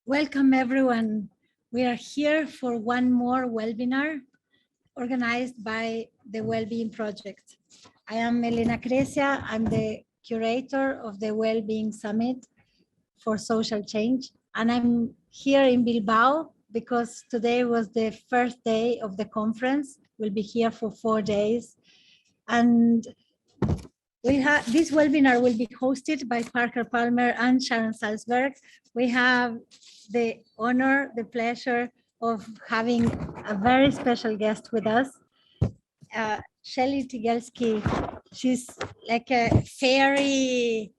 Welcome, everyone. We are here for one more webinar organized by the Wellbeing Project. I am Elena Crecia. I'm the curator of the Wellbeing Summit for Social Change. And I'm here in Bilbao because today was the first day of the conference. We'll be here for 4 days. And this webinar will be hosted by Parker Palmer and Sharon Salzberg. We have the honor, the pleasure of having a very special guest with us, Shelly Tygielski. She's like a fairy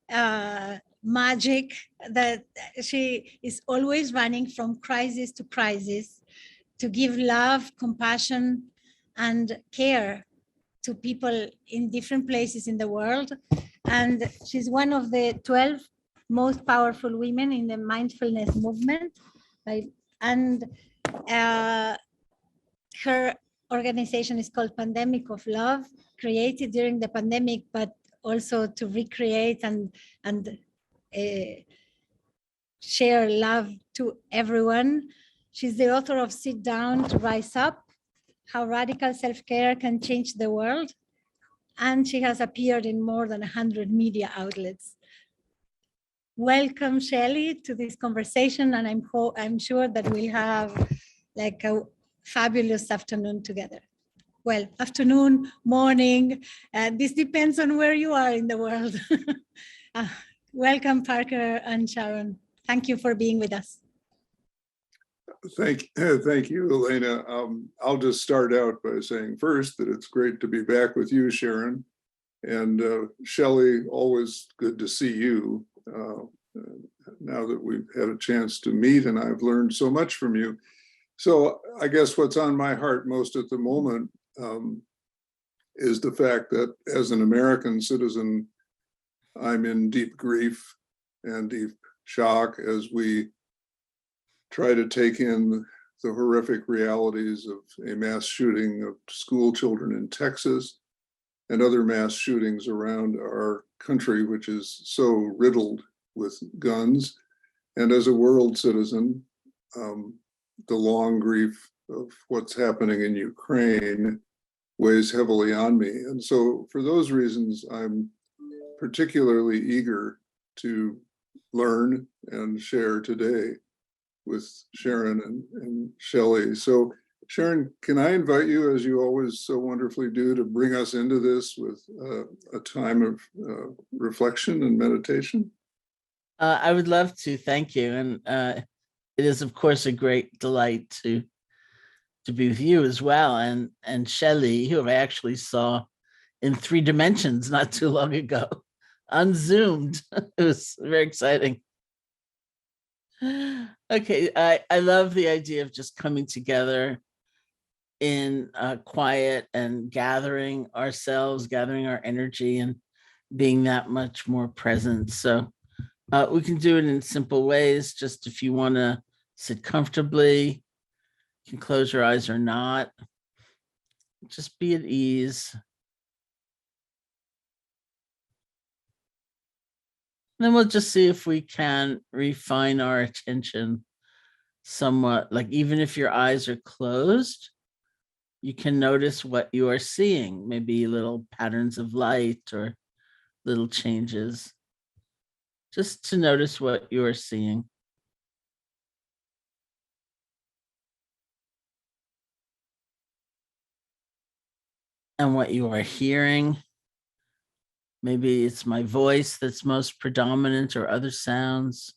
magic that she is always running from crisis to crisis to give love, compassion, and care to people in different places in the world. And she's one of the 12 most powerful women in the mindfulness movement. And her organization is called Pandemic of Love, created during the pandemic, but also to recreate and share love to everyone. She's the author of Sit Down to Rise Up, How Radical Self-Care Can Change the World. And she has appeared in more than 100 media outlets. Welcome, Shelly, to this conversation, and I'm sure that we'll have like a fabulous afternoon together. Well, afternoon, morning, this depends on where you are in the world. Welcome, Parker and Sharon. Thank you for being with us. Thank you, Elena. I'll just start out by saying first that it's great to be back with you, Sharon. And Shelly, always good to see you. Now that we've had a chance to meet and I've learned so much from you. So I guess what's on my heart most at the moment is the fact that as an American citizen, I'm in deep grief and deep shock as we try to take in the horrific realities of a mass shooting of school children in Texas and other mass shootings around our country, which is so riddled with guns. And as a world citizen, the long grief of what's happening in Ukraine weighs heavily on me. And so for those reasons, I'm particularly eager to learn and share today with Sharon and Shelly. So Sharon, can I invite you, as you always so wonderfully do, to bring us into this with a time of reflection and meditation? I would love to, thank you. And it is, of course, a great delight to be with you as well. And Shelly, who I actually saw in 3 dimensions not too long ago, unzoomed. It was very exciting. Okay, I love the idea of just coming together in quiet and gathering ourselves, gathering our energy and being that much more present. So we can do it in simple ways. Just if you want to sit comfortably, you can close your eyes or not. Just be at ease. And then we'll just see if we can refine our attention somewhat. Like even if your eyes are closed, you can notice what you are seeing, maybe little patterns of light or little changes. Just to notice what you are seeing. And what you are hearing. Maybe it's my voice that's most predominant or other sounds.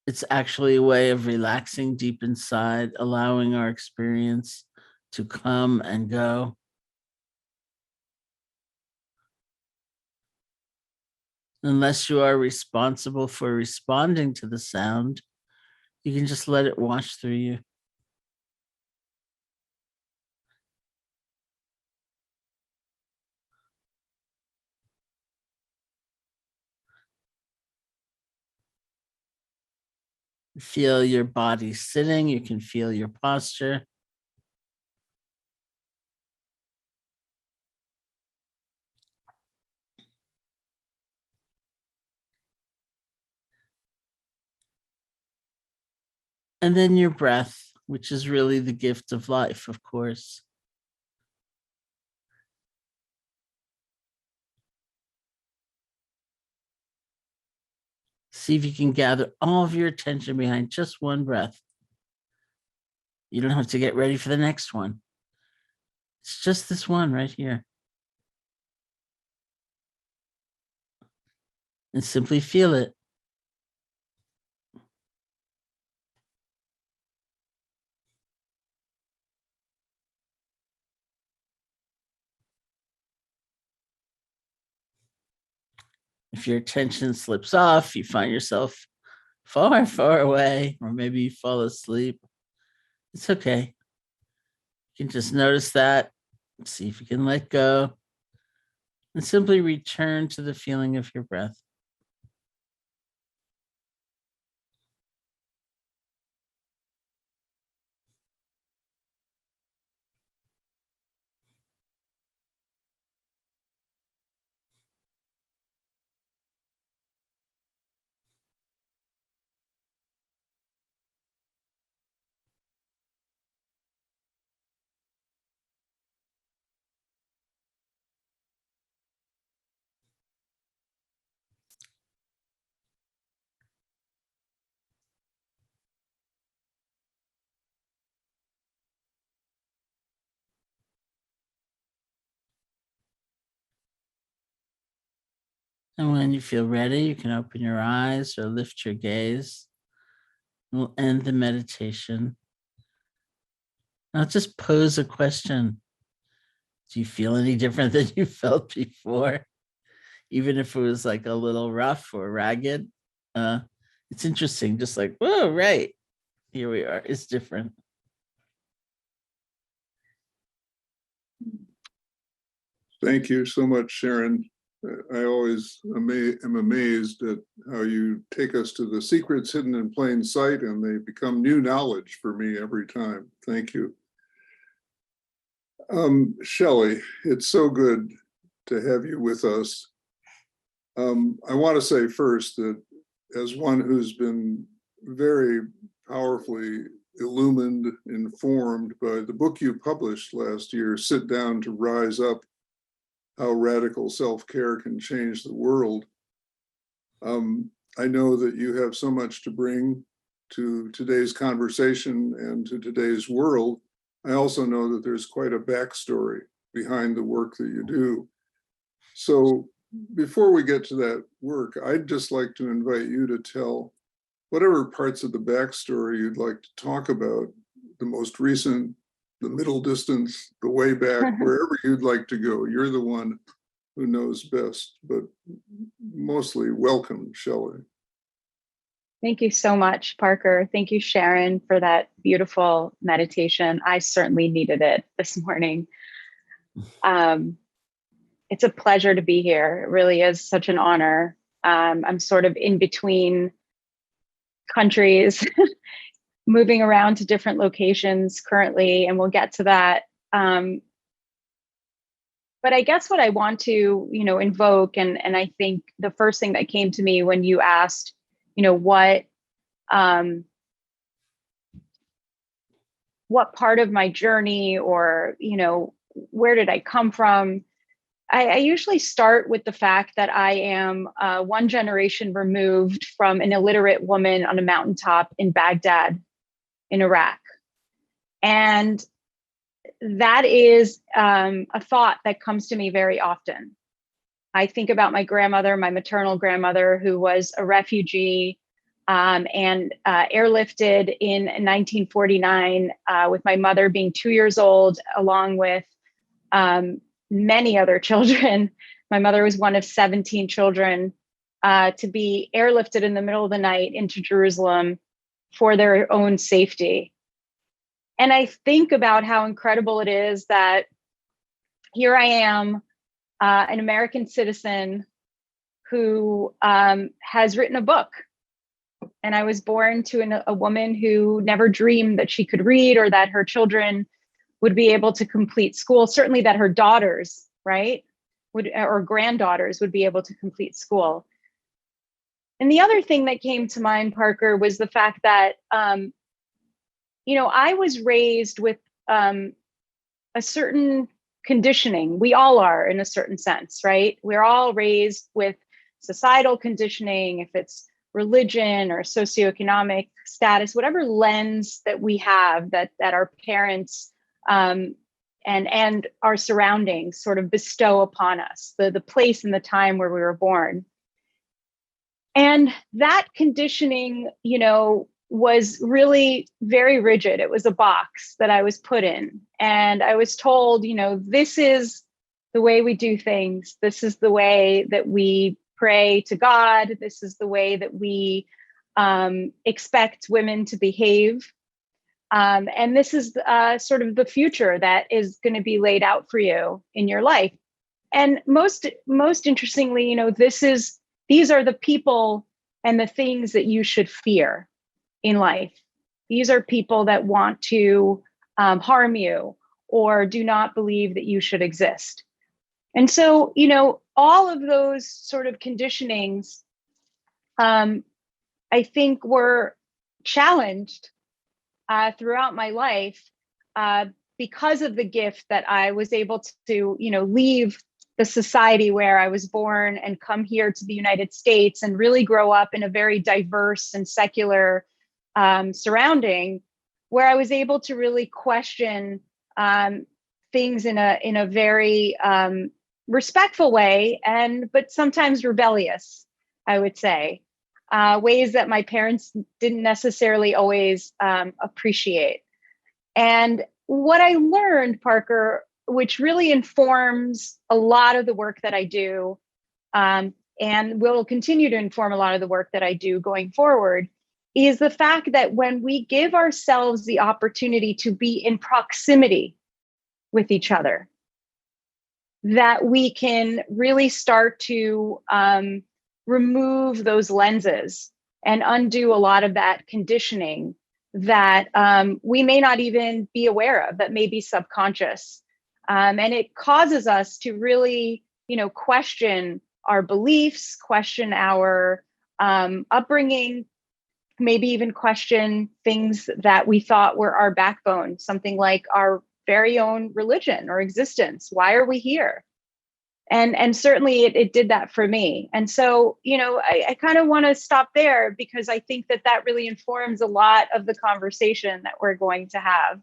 It's actually a way of relaxing deep inside, allowing our experience to come and go. Unless you are responsible for responding to the sound, you can just let it wash through you. Feel your body sitting, you can feel your posture. And then your breath, which is really the gift of life, of course. See if you can gather all of your attention behind just one breath. You don't have to get ready for the next one. It's just this one right here. And simply feel it. If your attention slips off, you find yourself far, far away, or maybe you fall asleep. It's okay. You can just notice that, see if you can let go, and simply return to the feeling of your breath. And when you feel ready, you can open your eyes or lift your gaze. We'll end the meditation. Now just pose a question. Do you feel any different than you felt before? Even if it was like a little rough or ragged, it's interesting. Just like, whoa, right, here we are. It's different. Thank you so much, Sharon. I always am amazed at how you take us to the secrets hidden in plain sight, and they become new knowledge for me every time. Thank you. Shelly, it's so good to have you with us. I want to say first that as one who's been very powerfully illumined, informed by the book you published last year, Sit Down to Rise Up, How Radical Self-Care Can Change the World. I know that you have so much to bring to today's conversation and to today's world. I also know that there's quite a backstory behind the work that you do. So before we get to that work, I'd just like to invite you to tell whatever parts of the backstory you'd like to talk about, the most recent, the middle distance, the way back, wherever you'd like to go. You're the one who knows best, but mostly welcome, Shelly. Thank you so much, Parker. Thank you, Sharon, for that beautiful meditation. I certainly needed it this morning. It's a pleasure to be here. It really is such an honor. I'm sort of in between countries, moving around to different locations currently, and we'll get to that. But I guess what I want to, invoke, and I think the first thing that came to me when you asked, what part of my journey, or, where did I come from? I usually start with the fact that I am one generation removed from an illiterate woman on a mountaintop in Baghdad, in Iraq. And that is a thought that comes to me very often. I think about my grandmother, my maternal grandmother, who was a refugee and airlifted in 1949 with my mother being 2 years old, along with many other children. My mother was one of 17 children to be airlifted in the middle of the night into Jerusalem for their own safety. And I think about how incredible it is that here I am, an American citizen who has written a book. And I was born to a woman who never dreamed that she could read, or that her children would be able to complete school. Certainly that her daughters, right, or granddaughters would be able to complete school. And the other thing that came to mind, Parker, was the fact that I was raised with a certain conditioning. We all are, in a certain sense, right? We're all raised with societal conditioning, if it's religion or socioeconomic status, whatever lens that we have that our parents and our surroundings sort of bestow upon us, the place and the time where we were born. And that conditioning, was really very rigid. It was a box that I was put in. And I was told, this is the way we do things. This is the way that we pray to God. This is the way that we expect women to behave. And this is sort of the future that is going to be laid out for you in your life. And most interestingly, these are the people and the things that you should fear in life. These are people that want to harm you or do not believe that you should exist. And so, all of those sort of conditionings, I think, were challenged throughout my life because of the gift that I was able to, leave the society where I was born and come here to the United States and really grow up in a very diverse and secular surrounding, where I was able to really question things in a very respectful way, but sometimes rebellious, I would say, ways that my parents didn't necessarily always appreciate. And what I learned, Parker, which really informs a lot of the work that I do, and will continue to inform a lot of the work that I do going forward, is the fact that when we give ourselves the opportunity to be in proximity with each other, that we can really start to remove those lenses and undo a lot of that conditioning that we may not even be aware of, that may be subconscious. And it causes us to really, question our beliefs, question our upbringing, maybe even question things that we thought were our backbone, something like our very own religion or existence. Why are we here? And certainly it did that for me. And so, I kind of want to stop there because I think that really informs a lot of the conversation that we're going to have.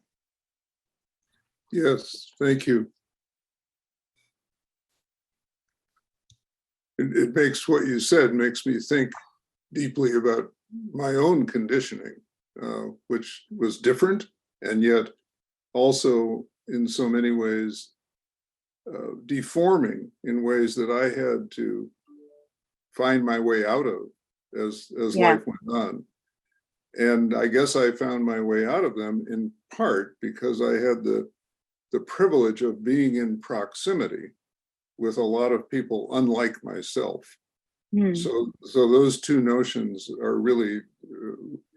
Yes, thank you. It makes what you said makes me think deeply about my own conditioning, which was different and yet also in so many ways deforming in ways that I had to find my way out of as life went on. And I guess I found my way out of them in part because I had the privilege of being in proximity with a lot of people unlike myself. So those two notions are really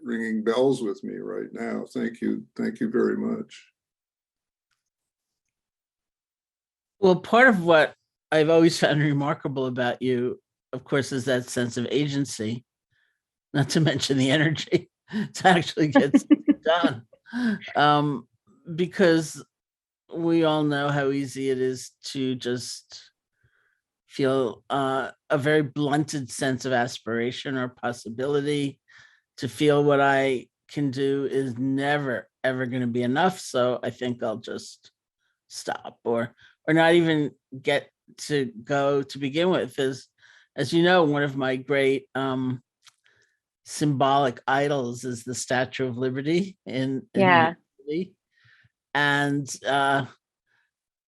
ringing bells with me right now. Thank you very much. Well, part of what I've always found remarkable about you, of course, is that sense of agency, not to mention the energy to actually get something done. Because we all know how easy it is to just feel a very blunted sense of aspiration or possibility, to feel what I can do is never, ever going to be enough. So I think I'll just stop or not even get to go to begin with. As you know, one of my great symbolic idols is the Statue of Liberty in New York City. And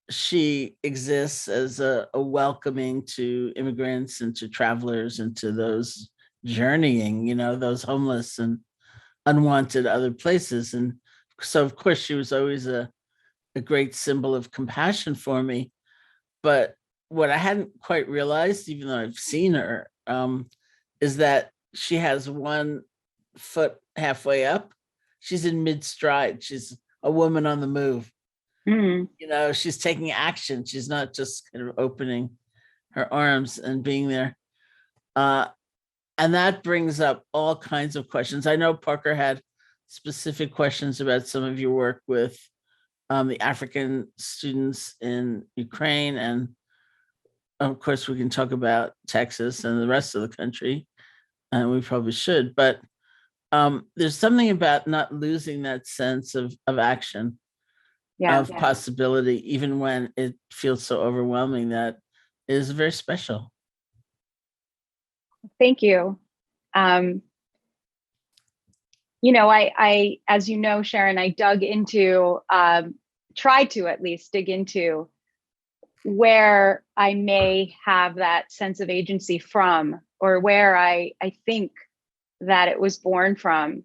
she exists as a welcoming to immigrants and to travelers and to those journeying, those homeless and unwanted other places. And so, of course, she was always a great symbol of compassion for me. But what I hadn't quite realized, even though I've seen her, is that she has one foot halfway up. She's in mid-stride. She's a woman on the move. She's taking action. She's not just kind of opening her arms and being there. And that brings up all kinds of questions. I know Parker had specific questions about some of your work with the African students in Ukraine. And of course, we can talk about Texas and the rest of the country, and we probably should. But there's something about not losing that sense of action, of possibility, even when it feels so overwhelming, that is very special. Thank you. You know, I, as you know, Sharon, I dug into, tried to at least dig into where I may have that sense of agency from, or where I think that it was born from.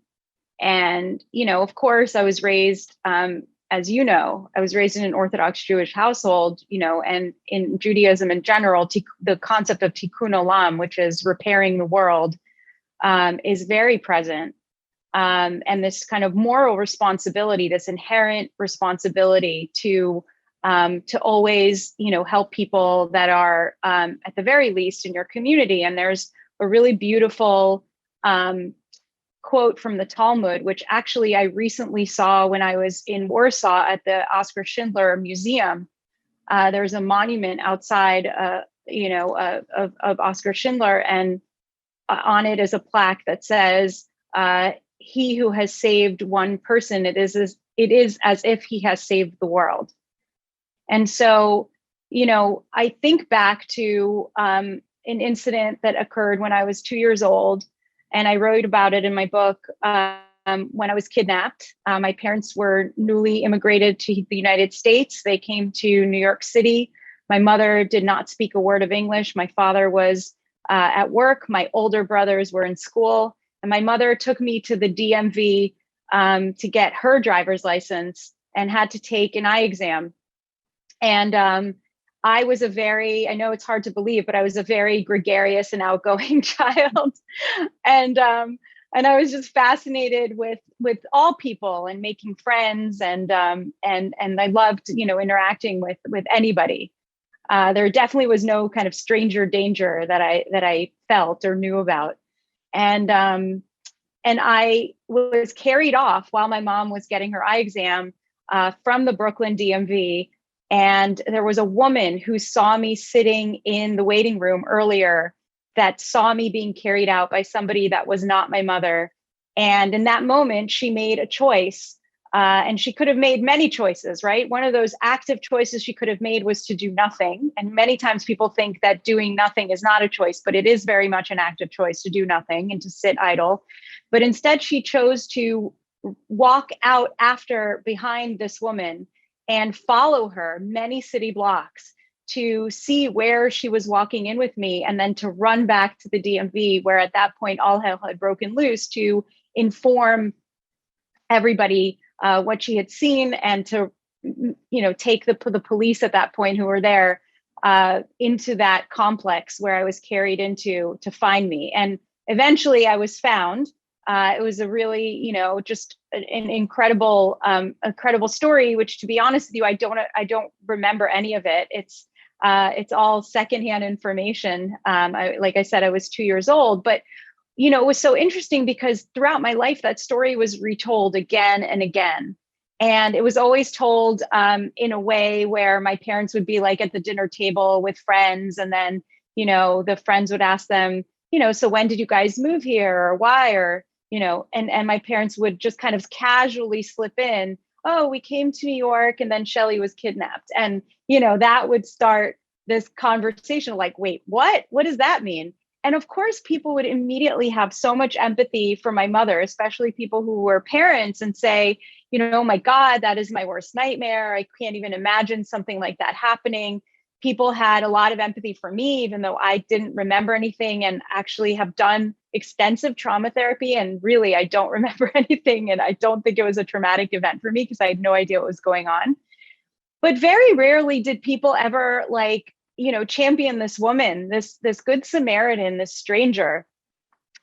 And, you know, of course, I was raised, as you know, I was raised in an Orthodox Jewish household, you know, and in Judaism in general, the concept of tikkun olam, which is repairing the world, is very present. And this kind of moral responsibility, this inherent responsibility to always, you know, help people that are at the very least in your community. And there's a really beautiful quote from the Talmud, which actually I recently saw when I was in Warsaw at the Oskar Schindler Museum. There's a monument outside, you know, of Oskar Schindler, and on it is a plaque that says, "He who has saved one person, it is as if he has saved the world." And so, you know, I think back to an incident that occurred when I was 2 years old, and I wrote about it in my book when I was kidnapped. My parents were newly immigrated to the United States. They came to New York City. My mother did not speak a word of English. My father was at work. My older brothers were in school. And my mother took me to the DMV to get her driver's license and had to take an eye exam. And I was I know it's hard to believe, but I was a very gregarious and outgoing child. And I was just fascinated with all people and making friends. And I loved, you know, interacting with anybody. There definitely was no kind of stranger danger that I felt or knew about. And I was carried off while my mom was getting her eye exam from the Brooklyn DMV. And there was a woman who saw me sitting in the waiting room earlier, that saw me being carried out by somebody that was not my mother. And in that moment, she made a choice. And she could have made many choices, right? One of those active choices she could have made was to do nothing. And many times people think that doing nothing is not a choice, but it is very much an active choice to do nothing and to sit idle. But instead, she chose to walk out behind this woman and follow her many city blocks to see where she was walking in with me, and then to run back to the DMV, where at that point all hell had broken loose, to inform everybody what she had seen, and to, you know, take the police at that point who were there into that complex where I was carried into to find me. And eventually I was found. It was a really, you know, just an incredible story, which, to be honest with you, I don't remember any of it. It's all secondhand information. Like I said, I was 2 years old, but, you know, it was so interesting because throughout my life, that story was retold again and again. And it was always told in a way where my parents would be like at the dinner table with friends. And then, you know, the friends would ask them, you know, so when did you guys move here, or why, or, you know, and my parents would just kind of casually slip in, oh, we came to New York and then Shelly was kidnapped. And, you know, that would start this conversation like, wait, what does that mean? And of course, people would immediately have so much empathy for my mother, especially people who were parents, and say, you know, oh my God, that is my worst nightmare. I can't even imagine something like that happening. People had a lot of empathy for me, even though I didn't remember anything, and actually have done extensive trauma therapy. And really, I don't remember anything. And I don't think it was a traumatic event for me because I had no idea what was going on. But very rarely did people ever, like, you know, champion this woman, this good Samaritan, this stranger.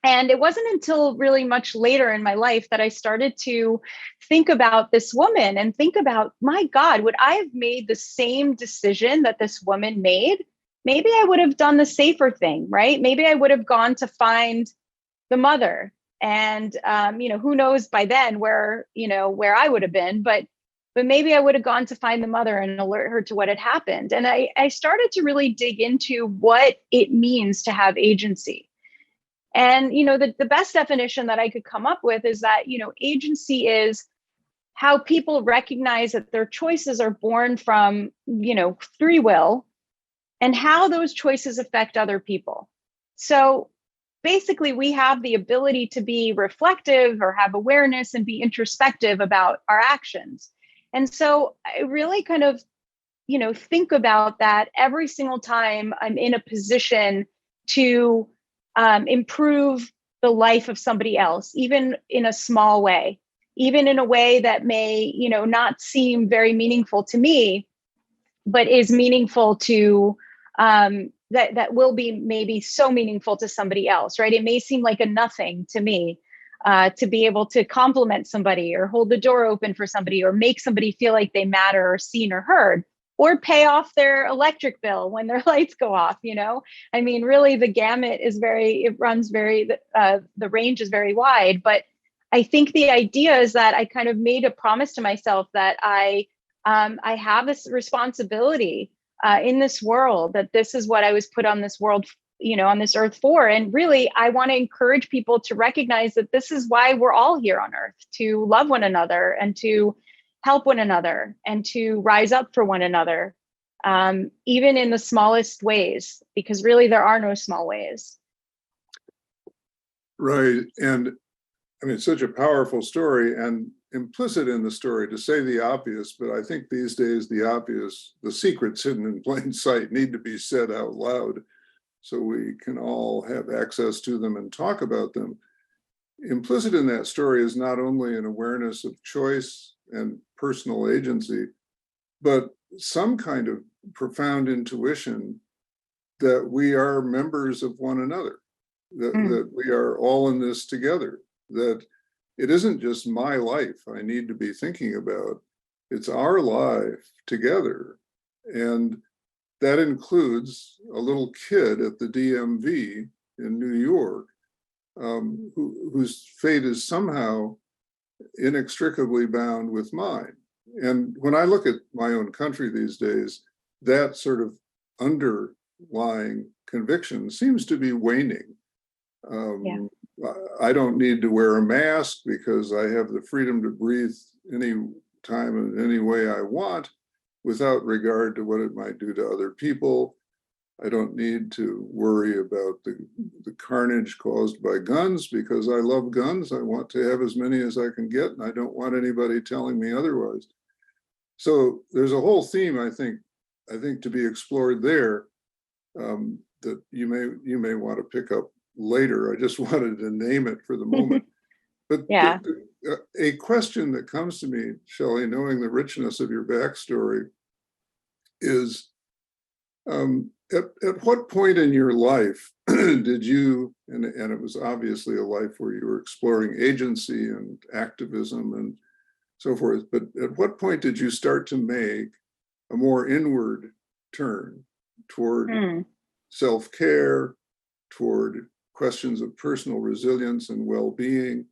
And it wasn't until really much later in my life that I started to think about this woman and think about, my God, would I have made the same decision that this woman made? Maybe I would have done the safer thing, right? Maybe I would have gone to find the mother And, who knows by then where I would have been, but maybe I would have gone to find the mother and alert her to what had happened. And I started to really dig into what it means to have agency. And, the best definition that I could come up with is that, agency is how people recognize that their choices are born from, free will, and how those choices affect other people. So basically, we have the ability to be reflective or have awareness and be introspective about our actions. And so I really kind of, think about that every single time I'm in a position to improve the life of somebody else, even in a small way, even in a way that may, not seem very meaningful to me, but is meaningful to that will be maybe so meaningful to somebody else, right? It may seem like a nothing to me to be able to compliment somebody or hold the door open for somebody or make somebody feel like they matter or seen or heard, or pay off their electric bill when their lights go off. I mean, really the gamut is the range is very wide, but I think the idea is that I kind of made a promise to myself that I have this responsibility in this world, that this is what I was put on this world, on this earth for. And really, I want to encourage people to recognize that this is why we're all here on earth, to love one another and to help one another and to rise up for one another, even in the smallest ways, because really there are no small ways. Right. And I mean, such a powerful story, and implicit in the story, to say the obvious, but I think these days the secrets hidden in plain sight need to be said out loud so we can all have access to them and talk about them. Implicit in that story is not only an awareness of choice and personal agency, but some kind of profound intuition that we are members of one another, that we are all in this together, that it isn't just my life I need to be thinking about, it's our life together. And that includes a little kid at the DMV in New York, whose fate is somehow inextricably bound with mine. And when I look at my own country these days, that sort of underlying conviction seems to be waning. I don't need to wear a mask because I have the freedom to breathe any time and any way I want without regard to what it might do to other people. I don't need to worry about the carnage caused by guns because I love guns. I want to have as many as I can get, and I don't want anybody telling me otherwise. So there's a whole theme, I think to be explored there, that you may want to pick up later. I just wanted to name it for the moment. But yeah. A question that comes to me, Shelly, knowing the richness of your backstory, is at what point in your life did you, and it was obviously a life where you were exploring agency and activism and so forth, but at what point did you start to make a more inward turn toward self-care, toward questions of personal resilience and well-being,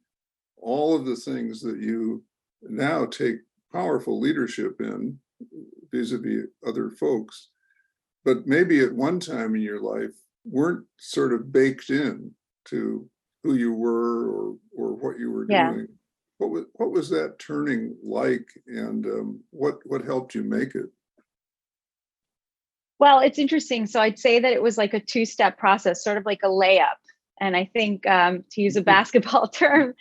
all of the things that you now take powerful leadership in vis-a-vis other folks, but maybe at one time in your life weren't sort of baked in to who you were or what you were doing. What was that turning like, and what helped you make it? Well, it's interesting. So I'd say that it was like a two-step process, sort of like a layup. And I think, to use a basketball term,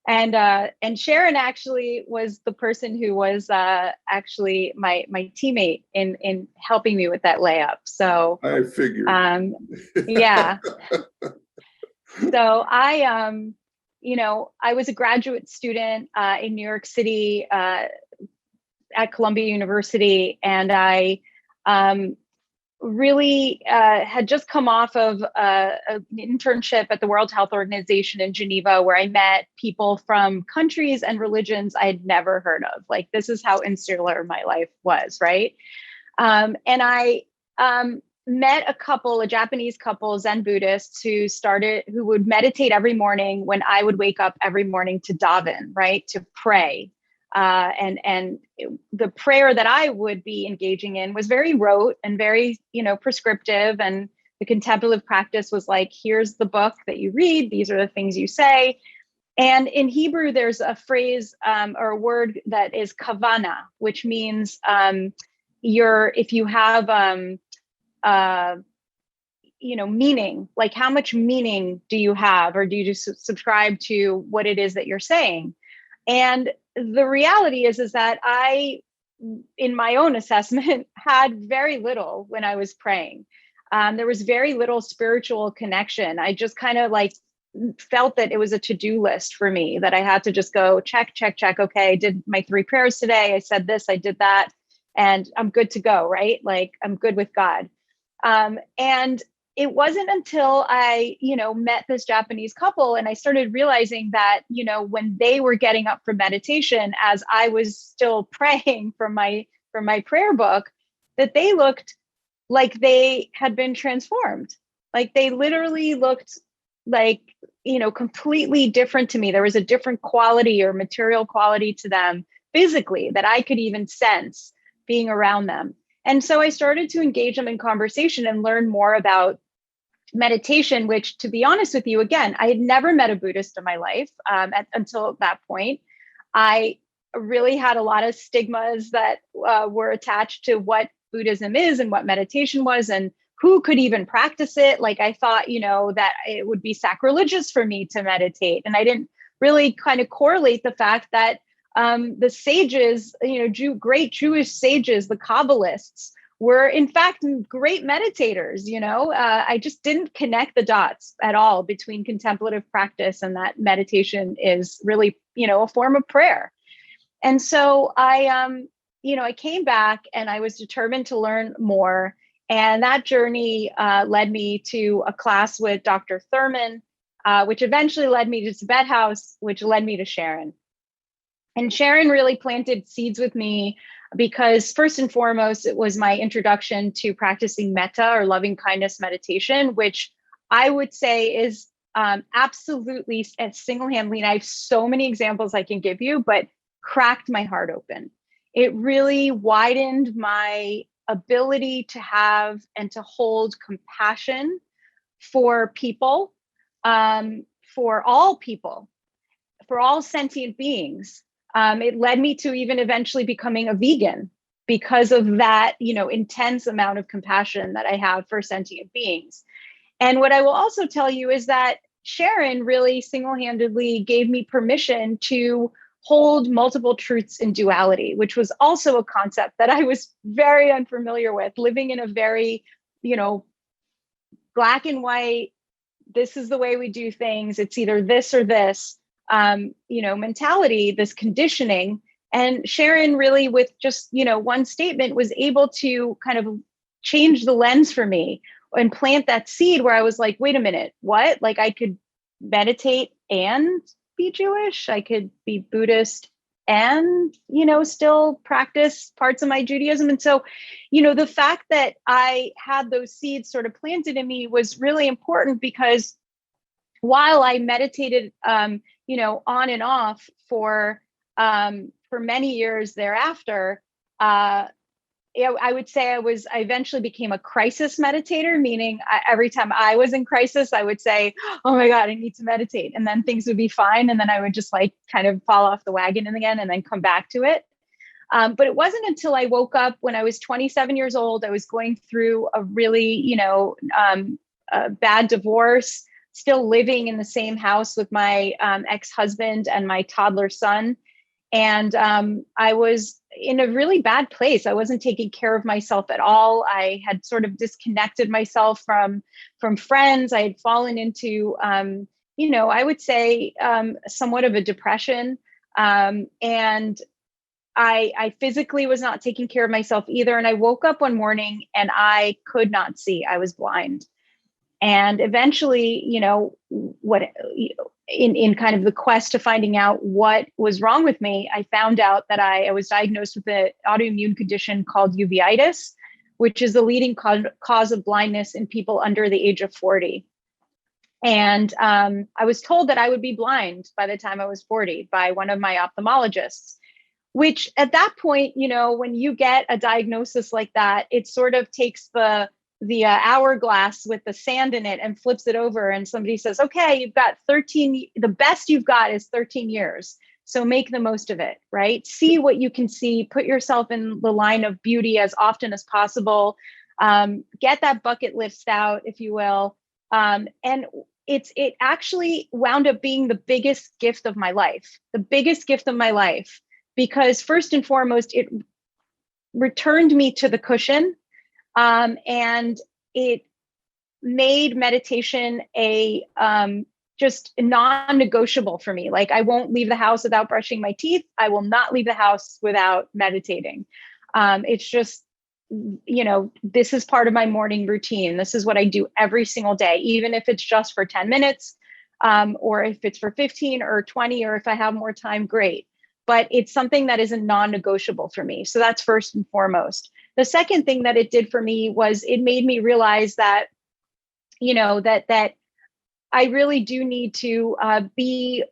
and Sharon actually was the person who was actually my teammate in helping me with that layup. So I figured. Yeah. So I was a graduate student in New York City at Columbia University, and I really had just come off of an internship at the World Health Organization in Geneva, where I met people from countries and religions I had never heard of. Like, this is how insular my life was, right? And I met a Japanese couple, Zen Buddhists, who would meditate every morning when I would wake up every morning to daven, right? To pray. And the prayer that I would be engaging in was very rote and very, prescriptive. And the contemplative practice was like, here's the book that you read. These are the things you say. And in Hebrew, there's a phrase or a word that is kavana, which means if you have meaning, like how much meaning do you have, or do you just subscribe to what it is that you're saying? And the reality is that I, in my own assessment, had very little when I was praying. There was very little spiritual connection. I just kind of like felt that it was a to-do list for me, that I had to just go check. Okay, I did my 3 prayers today. I said this, I did that, and I'm good to go, right? Like I'm good with God. And it wasn't until I, met this Japanese couple and I started realizing that, when they were getting up for meditation, as I was still praying from my prayer book, that they looked like they had been transformed. Like they literally looked like, completely different to me. There was a different quality or material quality to them physically that I could even sense being around them. And so I started to engage them in conversation and learn more about meditation, which, to be honest with you, again, I had never met a Buddhist in my life until that point. I really had a lot of stigmas that were attached to what Buddhism is and what meditation was and who could even practice it. Like I thought, that it would be sacrilegious for me to meditate. And I didn't really kind of correlate the fact that the sages, great Jewish sages, the Kabbalists, were in fact great meditators. I just didn't connect the dots at all between contemplative practice and that meditation is really, a form of prayer. And so I came back and I was determined to learn more. And that journey led me to a class with Dr. Thurman, which eventually led me to Tibet House, which led me to Sharon. And Sharon really planted seeds with me because first and foremost, it was my introduction to practicing metta or loving kindness meditation, which I would say is absolutely and single-handedly, and I have so many examples I can give you, but cracked my heart open. It really widened my ability to have and to hold compassion for people, for all sentient beings. It led me to even eventually becoming a vegan because of that, intense amount of compassion that I have for sentient beings. And what I will also tell you is that Sharon really single-handedly gave me permission to hold multiple truths in duality, which was also a concept that I was very unfamiliar with, living in a very, black and white, this is the way we do things. It's either this or this, mentality, this conditioning. And Sharon really, with just, one statement, was able to kind of change the lens for me and plant that seed where I was like, wait a minute, what? Like I could meditate and be Jewish. I could be Buddhist and, still practice parts of my Judaism. And so, the fact that I had those seeds sort of planted in me was really important because while I meditated, on and off for many years thereafter, I would say I eventually became a crisis meditator, meaning every time I was in crisis, I would say, oh my God, I need to meditate. And then things would be fine. And then I would just like kind of fall off the wagon again and then come back to it. But it wasn't until I woke up when I was 27 years old, I was going through a really, a bad divorce, still living in the same house with my ex-husband and my toddler son. And I was in a really bad place. I wasn't taking care of myself at all. I had sort of disconnected myself from friends. I had fallen into, I would say somewhat of a depression. And I physically was not taking care of myself either. And I woke up one morning and I could not see. I was blind. And eventually, in kind of the quest to finding out what was wrong with me, I found out that I was diagnosed with an autoimmune condition called uveitis, which is the leading cause of blindness in people under the age of 40. And I was told that I would be blind by the time I was 40 by one of my ophthalmologists, which at that point, you know, when you get a diagnosis like that, it sort of takes the hourglass with the sand in it and flips it over. And somebody says, okay, you've got 13, the best you've got is 13 years. So make the most of it, right? See what you can see, put yourself in the line of beauty as often as possible. Get that bucket list out, if you will. And it actually wound up being the biggest gift of my life, because first and foremost, it returned me to the cushion, and it made meditation a just non-negotiable for me. Like, I won't leave the house without brushing my teeth. I will not leave the house without meditating. It's just, you know, this is part of my morning routine. This is what I do every single day, even if it's just for 10 minutes, or if it's for 15 or 20, or if I have more time, great. But it's something that is a non-negotiable for me. So that's first and foremost. The second thing that it did for me was it made me realize that, you know, that I really do need to be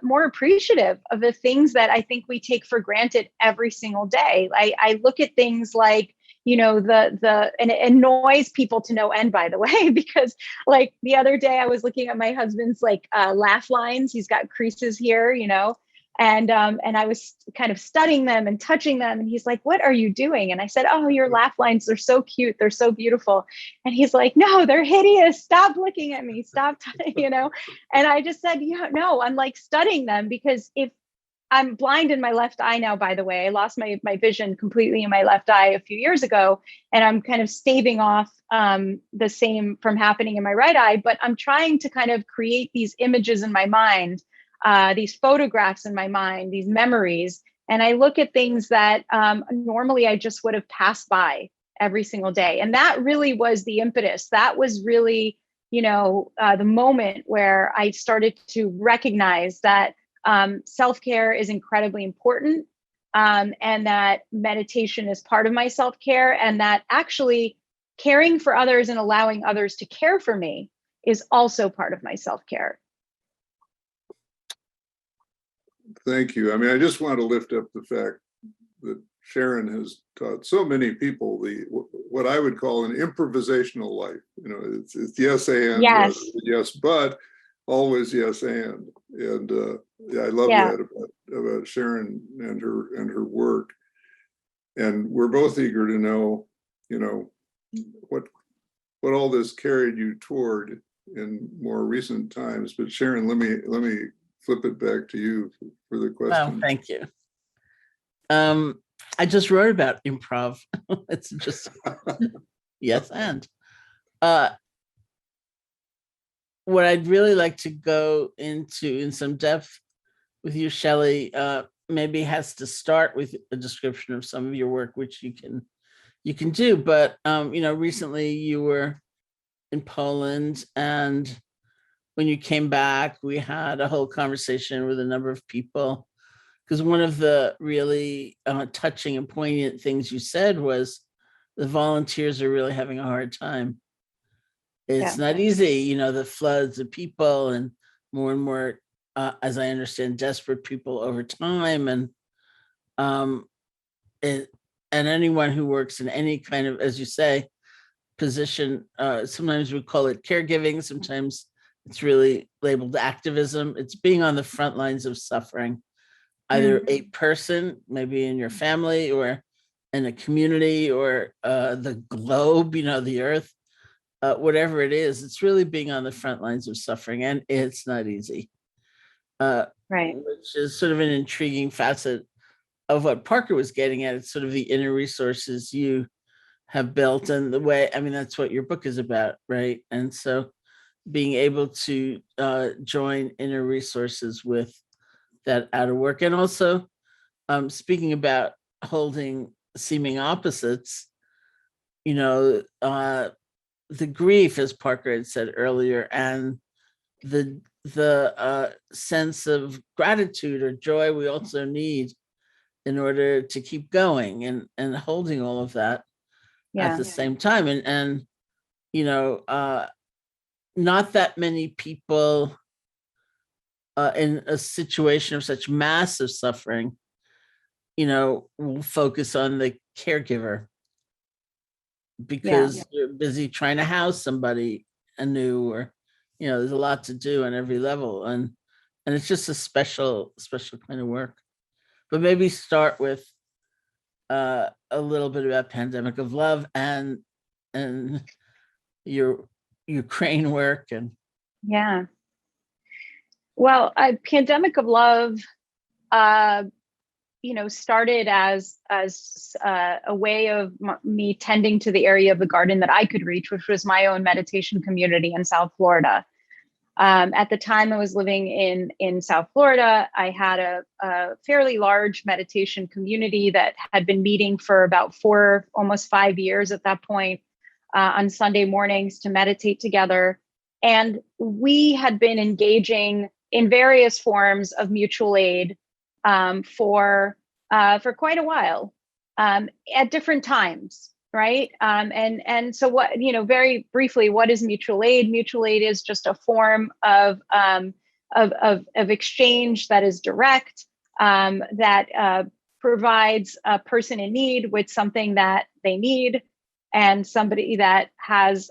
more appreciative of the things that I think we take for granted every single day. I look at things like, you know, and it annoys people to no end, by the way, because like the other day I was looking at my husband's like laugh lines. He's got creases here, you know, and I was kind of studying them and touching them. And he's like, what are you doing? And I said, oh, your laugh lines, they're so cute. They're so beautiful. And he's like, no, they're hideous. Stop looking at me. Stop, you know? And I just said, yeah, no, I'm like studying them, because if I'm blind in my left eye now, by the way, I lost my vision completely in my left eye a few years ago, and I'm kind of staving off the same from happening in my right eye, but I'm trying to kind of create these images in my mind, these photographs in my mind, these memories. And I look at things that normally I just would have passed by every single day. And that really was the impetus. That was really, you know, the moment where I started to recognize that self-care is incredibly important, and that meditation is part of my self-care, and that actually caring for others and allowing others to care for me is also part of my self-care. Thank you. I mean, I just want to lift up the fact that Sharon has taught so many people what I would call an improvisational life. You know, it's yes and, yes but, always yes and yeah, I love that about Sharon and her work. And we're both eager to know, you know, what all this carried you toward in more recent times. But Sharon, let me flip it back to you for the question. Well, thank you. I just wrote about improv. It's just yes and. What I'd really like to go into in some depth with you, Shelly, maybe has to start with a description of some of your work, which you can do. But you know, recently you were in Poland, and when you came back, we had a whole conversation with a number of people, because one of the really touching and poignant things you said was the volunteers are really having a hard time. It's not easy, you know, the floods of people and more, as I understand, desperate people over time. And anyone who works in any kind of, as you say, position, sometimes we call it caregiving, sometimes it's really labeled activism. It's being on the front lines of suffering, either a person, maybe in your family or in a community or the globe, you know, the earth. Whatever it is, it's really being on the front lines of suffering, and it's not easy. Right. Which is sort of an intriguing facet of what Parker was getting at. It's sort of the inner resources you have built, and the way, I mean, that's what your book is about, right? And so being able to join inner resources with that outer work. And also speaking about holding seeming opposites, you know, the grief, as Parker had said earlier, and the sense of gratitude or joy we also need in order to keep going, and holding all of that. at the same time. And you know, not that many people in a situation of such massive suffering, you know, will focus on the caregiver because you're busy trying to house somebody anew, or, you know, there's a lot to do on every level. And it's just a special kind of work. But maybe start with a little bit about Pandemic of Love and your Ukraine work. And well, Pandemic of Love you know, started as a way of me tending to the area of the garden that I could reach, which was my own meditation community in South Florida. At the time I was living in South Florida, I had a fairly large meditation community that had been meeting for about almost 5 years at that point, on Sunday mornings to meditate together. And we had been engaging in various forms of mutual aid for quite a while, at different times, right? And so what, you know, very briefly, what is mutual aid? Mutual aid is just a form of exchange that is direct, that provides a person in need with something that they need, and somebody that has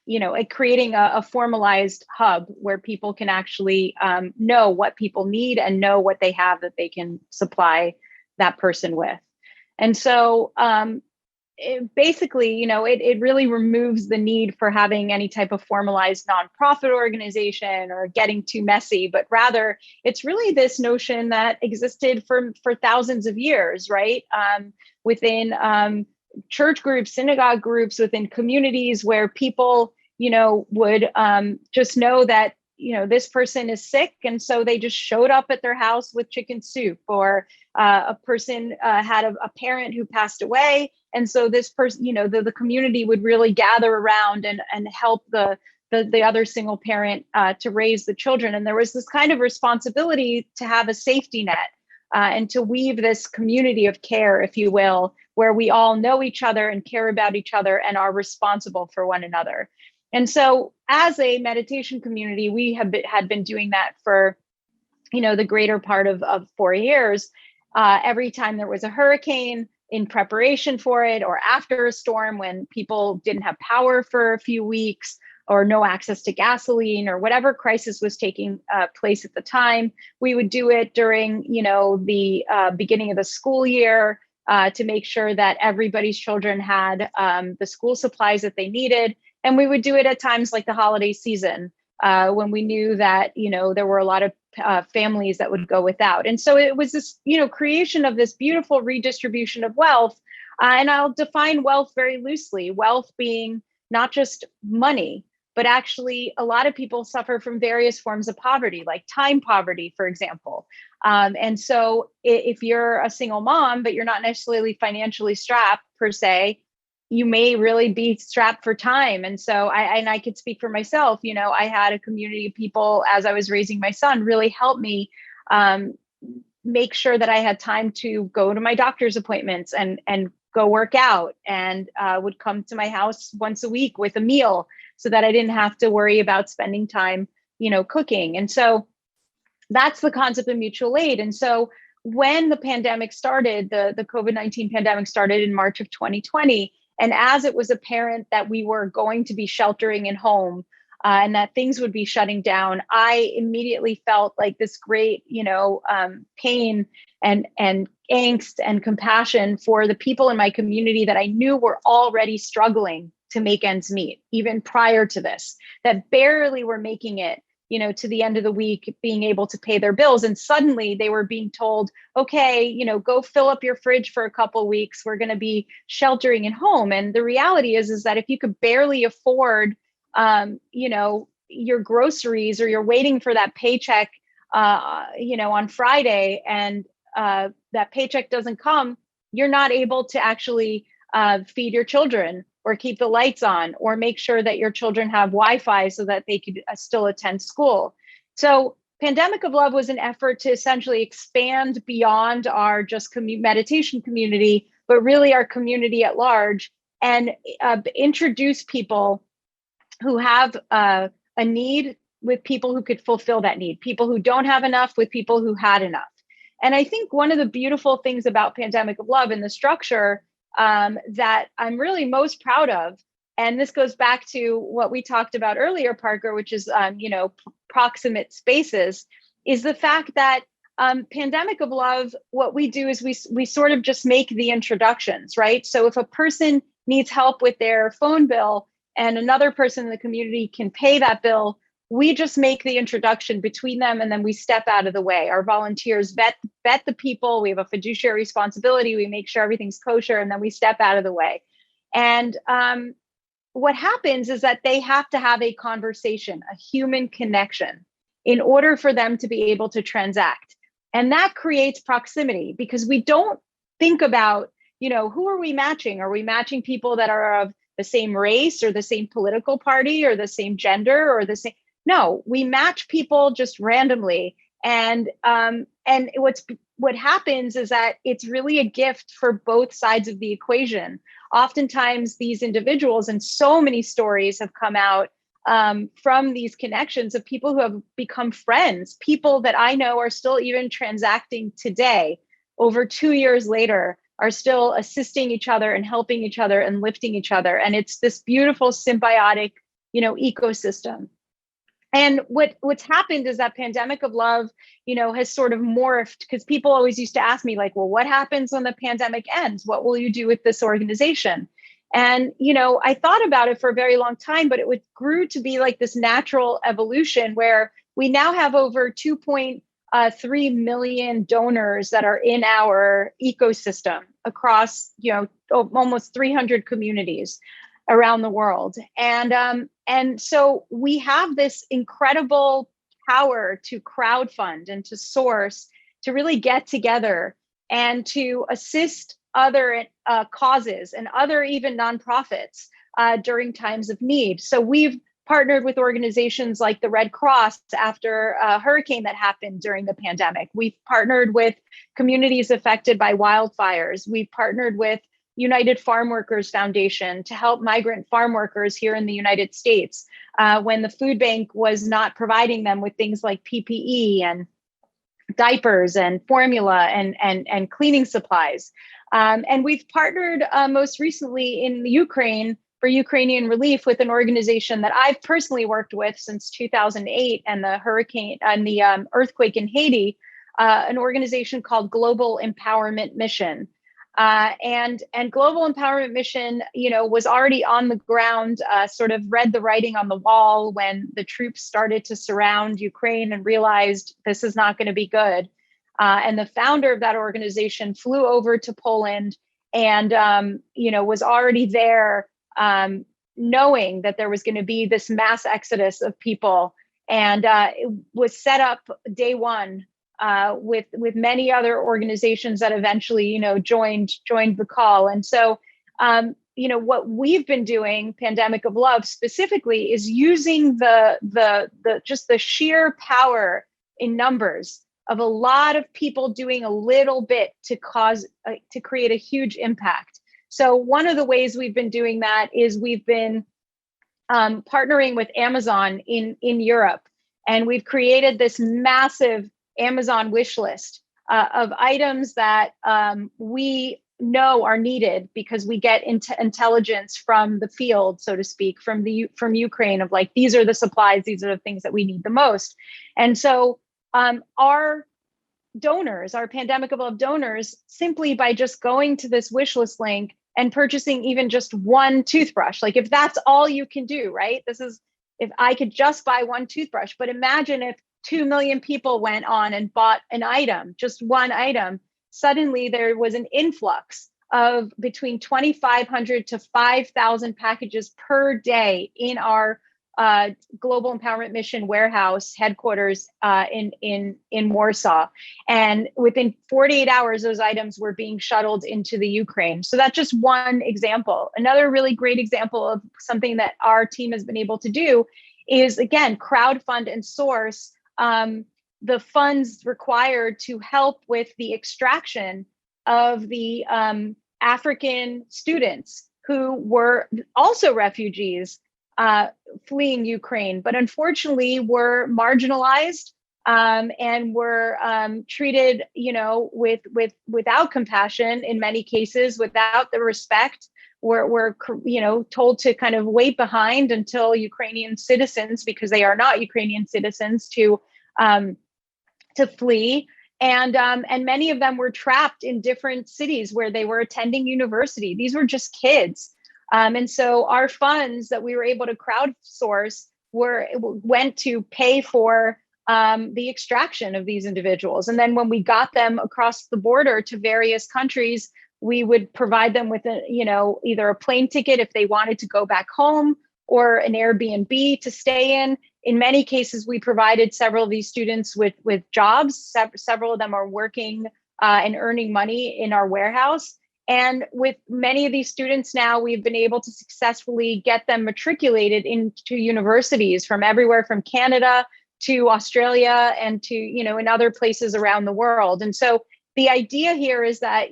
you know, creating a formalized hub where people can actually know what people need and know what they have that they can supply that person with. And so basically, you know, it really removes the need for having any type of formalized nonprofit organization or getting too messy, but rather it's really this notion that existed for thousands of years, right? Within church groups, synagogue groups, within communities where people, you know, would just know that, you know, this person is sick, and so they just showed up at their house with chicken soup, or a person had a parent who passed away, and so this person, you know, the community would really gather around and help the other single parent to raise the children. And there was this kind of responsibility to have a safety net and to weave this community of care, if you will, where we all know each other and care about each other and are responsible for one another. And so as a meditation community, we had been doing that for, you know, the greater part of 4 years. Every time there was a hurricane, in preparation for it, or after a storm when people didn't have power for a few weeks, or no access to gasoline, or whatever crisis was taking place at the time, we would do it during, you know, the beginning of the school year, to make sure that everybody's children had the school supplies that they needed. And we would do it at times like the holiday season, when we knew that, you know, there were a lot of families that would go without. And so it was this, you know, creation of this beautiful redistribution of wealth. And I'll define wealth very loosely, wealth being not just money, but actually a lot of people suffer from various forms of poverty, like time poverty, for example. And so if you're a single mom, but you're not necessarily financially strapped per se, you may really be strapped for time. And so I could speak for myself, you know, I had a community of people as I was raising my son really help me make sure that I had time to go to my doctor's appointments and go work out, and would come to my house once a week with a meal so that I didn't have to worry about spending time, you know, cooking. And so that's the concept of mutual aid. And so when the pandemic started, the COVID-19 pandemic started in March of 2020, and as it was apparent that we were going to be sheltering in home and that things would be shutting down, I immediately felt like this great, you know, pain and angst and compassion for the people in my community that I knew were already struggling to make ends meet, even prior to this, that barely were making it, you know, to the end of the week, being able to pay their bills. And suddenly they were being told, okay, you know, go fill up your fridge for a couple of weeks. We're going to be sheltering in home. And the reality is that if you could barely afford, you know, your groceries, or you're waiting for that paycheck, you know, on Friday, and that paycheck doesn't come, you're not able to actually feed your children, or keep the lights on, or make sure that your children have Wi-Fi so that they could still attend school. So Pandemic of Love was an effort to essentially expand beyond our just meditation community, but really our community at large, and introduce people who have a need with people who could fulfill that need, people who don't have enough with people who had enough. And I think one of the beautiful things about Pandemic of Love and the structure that I'm really most proud of, and this goes back to what we talked about earlier, Parker, which is, proximate spaces, is the fact that Pandemic of Love, what we do is we sort of just make the introductions, right? So if a person needs help with their phone bill and another person in the community can pay that bill, we just make the introduction between them, and then we step out of the way. Our volunteers vet the people. We have a fiduciary responsibility. We make sure everything's kosher, and then we step out of the way. And what happens is that they have to have a conversation, a human connection, in order for them to be able to transact. And that creates proximity, because we don't think about, who are we matching? Are we matching people that are of the same race or the same political party or the same gender or the same? No, we match people just randomly. And what happens is that it's really a gift for both sides of the equation. Oftentimes these individuals, and so many stories have come out from these connections of people who have become friends, people that I know are still even transacting today, over 2 years later, are still assisting each other and helping each other and lifting each other. And it's this beautiful symbiotic, ecosystem. And what's happened is that Pandemic of Love, has sort of morphed, because people always used to ask me, like, well, what happens when the pandemic ends? What will you do with this organization? And, I thought about it for a very long time, but it grew to be like this natural evolution where we now have over 2.3 million donors that are in our ecosystem across, almost 300 communities around the world. And so we have this incredible power to crowdfund and to source, to really get together and to assist other causes and other even nonprofits during times of need. So we've partnered with organizations like the Red Cross after a hurricane that happened during the pandemic. We've partnered with communities affected by wildfires. We've partnered with United Farm Workers Foundation to help migrant farm workers here in the United States when the food bank was not providing them with things like PPE and diapers and formula and cleaning supplies. And we've partnered most recently in the Ukraine for Ukrainian relief with an organization that I've personally worked with since 2008 and the hurricane and the earthquake in Haiti, an organization called Global Empowerment Mission. And Global Empowerment Mission, was already on the ground, sort of read the writing on the wall when the troops started to surround Ukraine and realized this is not going to be good. And the founder of that organization flew over to Poland and, was already there, knowing that there was going to be this mass exodus of people. And it was set up day one with many other organizations that eventually, joined the call. And so, what we've been doing, Pandemic of Love specifically, is using just the sheer power in numbers of a lot of people doing a little bit to create a huge impact. So one of the ways we've been doing that is we've been partnering with Amazon in Europe, and we've created this massive Amazon wish list of items that we know are needed because we get intelligence from the field, so to speak, from Ukraine of like, these are the supplies, these are the things that we need the most. And so our donors, our Pandemic of Love donors, simply by just going to this wish list link and purchasing even just one toothbrush, like if that's all you can do, right? This is if I could just buy one toothbrush, but imagine if 2 million people went on and bought an item, just one item, suddenly there was an influx of between 2,500 to 5,000 packages per day in our Global Empowerment Mission warehouse headquarters in Warsaw. And within 48 hours, those items were being shuttled into the Ukraine. So that's just one example. Another really great example of something that our team has been able to do is, again, crowdfund and source the funds required to help with the extraction of the African students who were also refugees fleeing Ukraine, but unfortunately were marginalized and were treated, without compassion in many cases, without the respect. Were told to kind of wait behind until Ukrainian citizens, because they are not Ukrainian citizens, to flee. And many of them were trapped in different cities where they were attending university. These were just kids. And so our funds that we were able to crowdsource went to pay for the extraction of these individuals. And then when we got them across the border to various countries, we would provide them with either a plane ticket if they wanted to go back home, or an Airbnb to stay in. In many cases, we provided several of these students with jobs. Several of them are working and earning money in our warehouse. And with many of these students now, we've been able to successfully get them matriculated into universities from everywhere from Canada to Australia and to, in other places around the world. And so the idea here is that,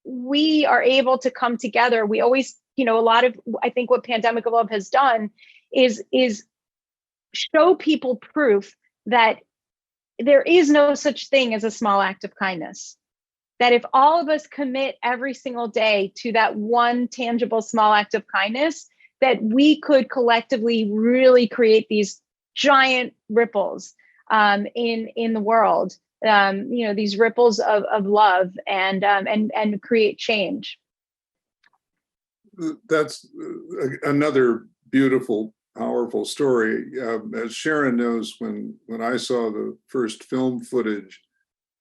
we are able to come together. We always, a lot of, I think what Pandemic of Love has done is show people proof that there is no such thing as a small act of kindness. That if all of us commit every single day to that one tangible small act of kindness, that we could collectively really create these giant ripples in the world. These ripples of love and create change. That's another beautiful, powerful story. As Sharon knows, when I saw the first film footage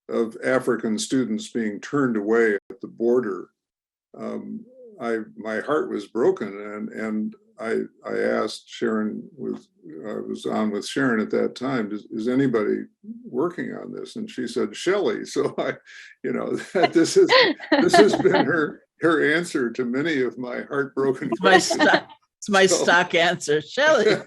of African students being turned away at the border, my heart was broken, and I asked Sharon, I was on with Sharon at that time, is anybody working on this? And she said, Shelly. So this has been her answer to many of my heartbroken questions. It's my stock answer, Shelly.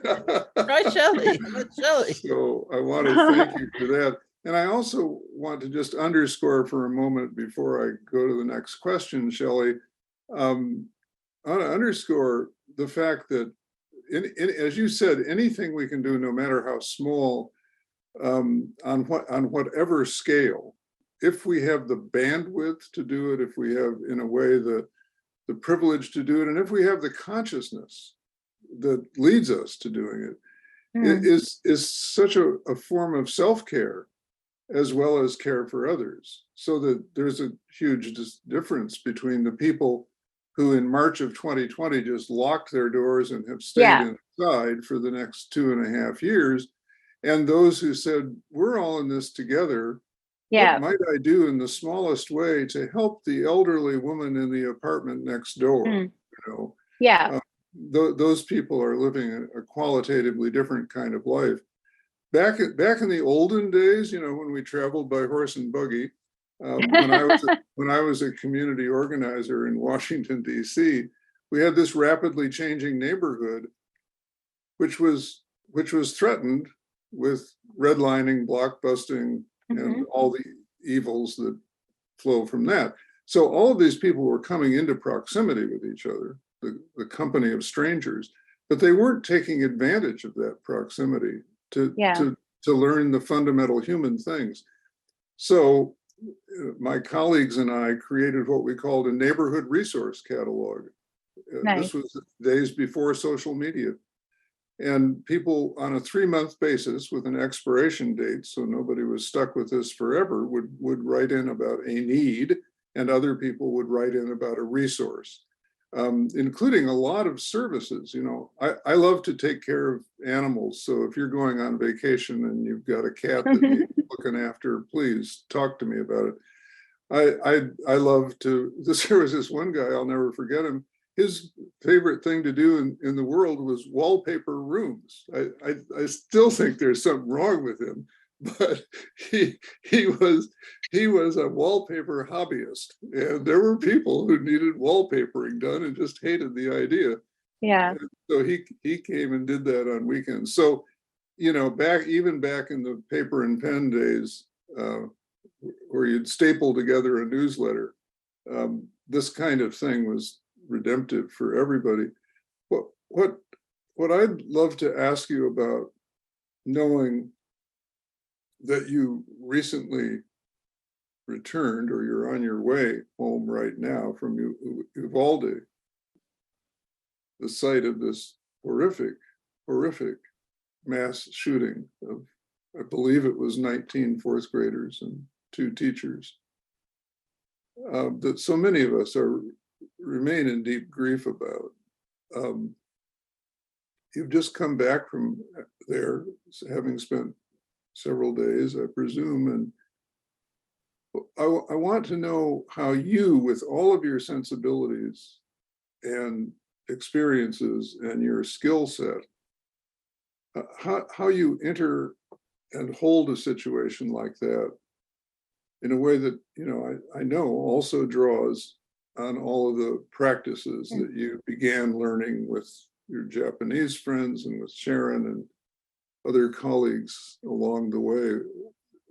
Try Shelly. Shelly. So I want to thank you for that. And I also want to just underscore for a moment before I go to the next question, Shelly, I want to underscore the fact that, as you said, anything we can do, no matter how small, on whatever scale, if we have the bandwidth to do it, if we have, in a way, the privilege to do it, and if we have the consciousness that leads us to doing it, it is such a form of self-care as well as care for others. So that there's a huge difference between the people who in March of 2020 just locked their doors and have stayed inside for the next 2.5 years, and those who said, we're all in this together. What might I do in the smallest way to help the elderly woman in the apartment next door? Those people are living a qualitatively different kind of life. Back in the olden days, when we traveled by horse and buggy, when I was a community organizer in Washington, D.C., we had this rapidly changing neighborhood, which was threatened with redlining, blockbusting, and all the evils that flow from that. So all of these people were coming into proximity with each other, the company of strangers, but they weren't taking advantage of that proximity to learn the fundamental human things. So my colleagues and I created what we called a neighborhood resource catalog. This was days before social media. And people on a 3-month basis with an expiration date, so nobody was stuck with this forever, would write in about a need, and other people would write in about a resource, including a lot of services. I love to take care of animals. So if you're going on vacation and you've got a cat that needs looking after, please talk to me about it. I love to, there was this one guy, I'll never forget him. His favorite thing to do in the world was wallpaper rooms. I still think there's something wrong with him, but he was a wallpaper hobbyist, and there were people who needed wallpapering done and just hated the idea. And so he came and did that on weekends. So, back in the paper and pen days, where you'd staple together a newsletter, this kind of thing was redemptive for everybody. What I'd love to ask you about, knowing that you recently returned, or you're on your way home right now from Uvalde, the site of this horrific mass shooting of, I believe it was 19 fourth graders and 2 teachers, that so many of us remain in deep grief about. You've just come back from there, having spent several days, I presume, and I want to know how you, with all of your sensibilities and experiences and your skill set, how you enter and hold a situation like that in a way that, I know also draws on all of the practices that you began learning with your Japanese friends and with Sharon and other colleagues along the way.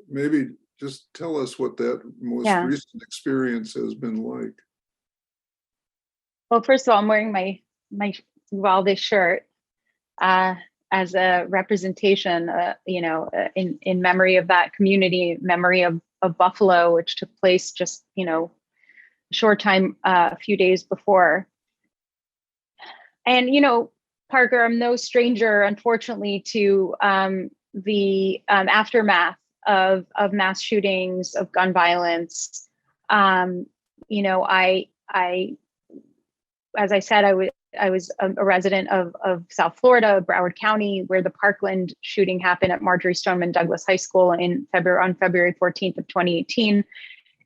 Maybe just tell us what that most recent experience has been like. Well, first of all, I'm wearing my Uvalde shirt as a representation, in memory of that community, memory of Buffalo, which took place just, a short time, a few days before. And, Parker, I'm no stranger, unfortunately, to the aftermath of mass shootings, of gun violence. I as I said, I was a resident of South Florida, Broward County, where the Parkland shooting happened at Marjorie Stoneman Douglas High School on February 14th of 2018.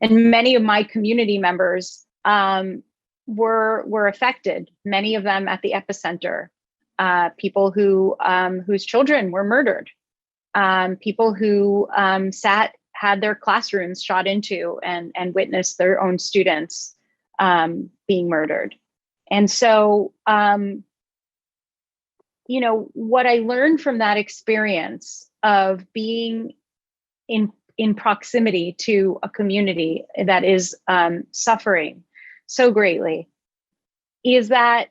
And many of my community members were affected, many of them at the epicenter, people whose children were murdered, people who had their classrooms shot into and witnessed their own students being murdered. And so, what I learned from that experience of being in proximity to a community that is suffering so greatly is that,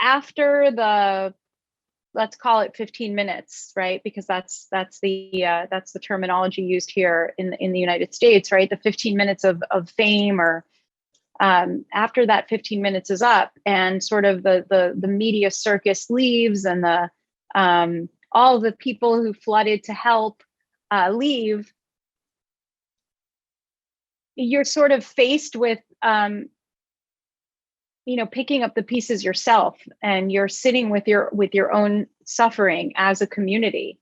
after the, let's call it 15 minutes, right? Because that's the terminology used here in the United States, right? The 15 minutes of fame, or after that 15 minutes is up and sort of the media circus leaves, and all the people who flooded to help leave, you're sort of faced with picking up the pieces yourself, and you're sitting with your own suffering as a community.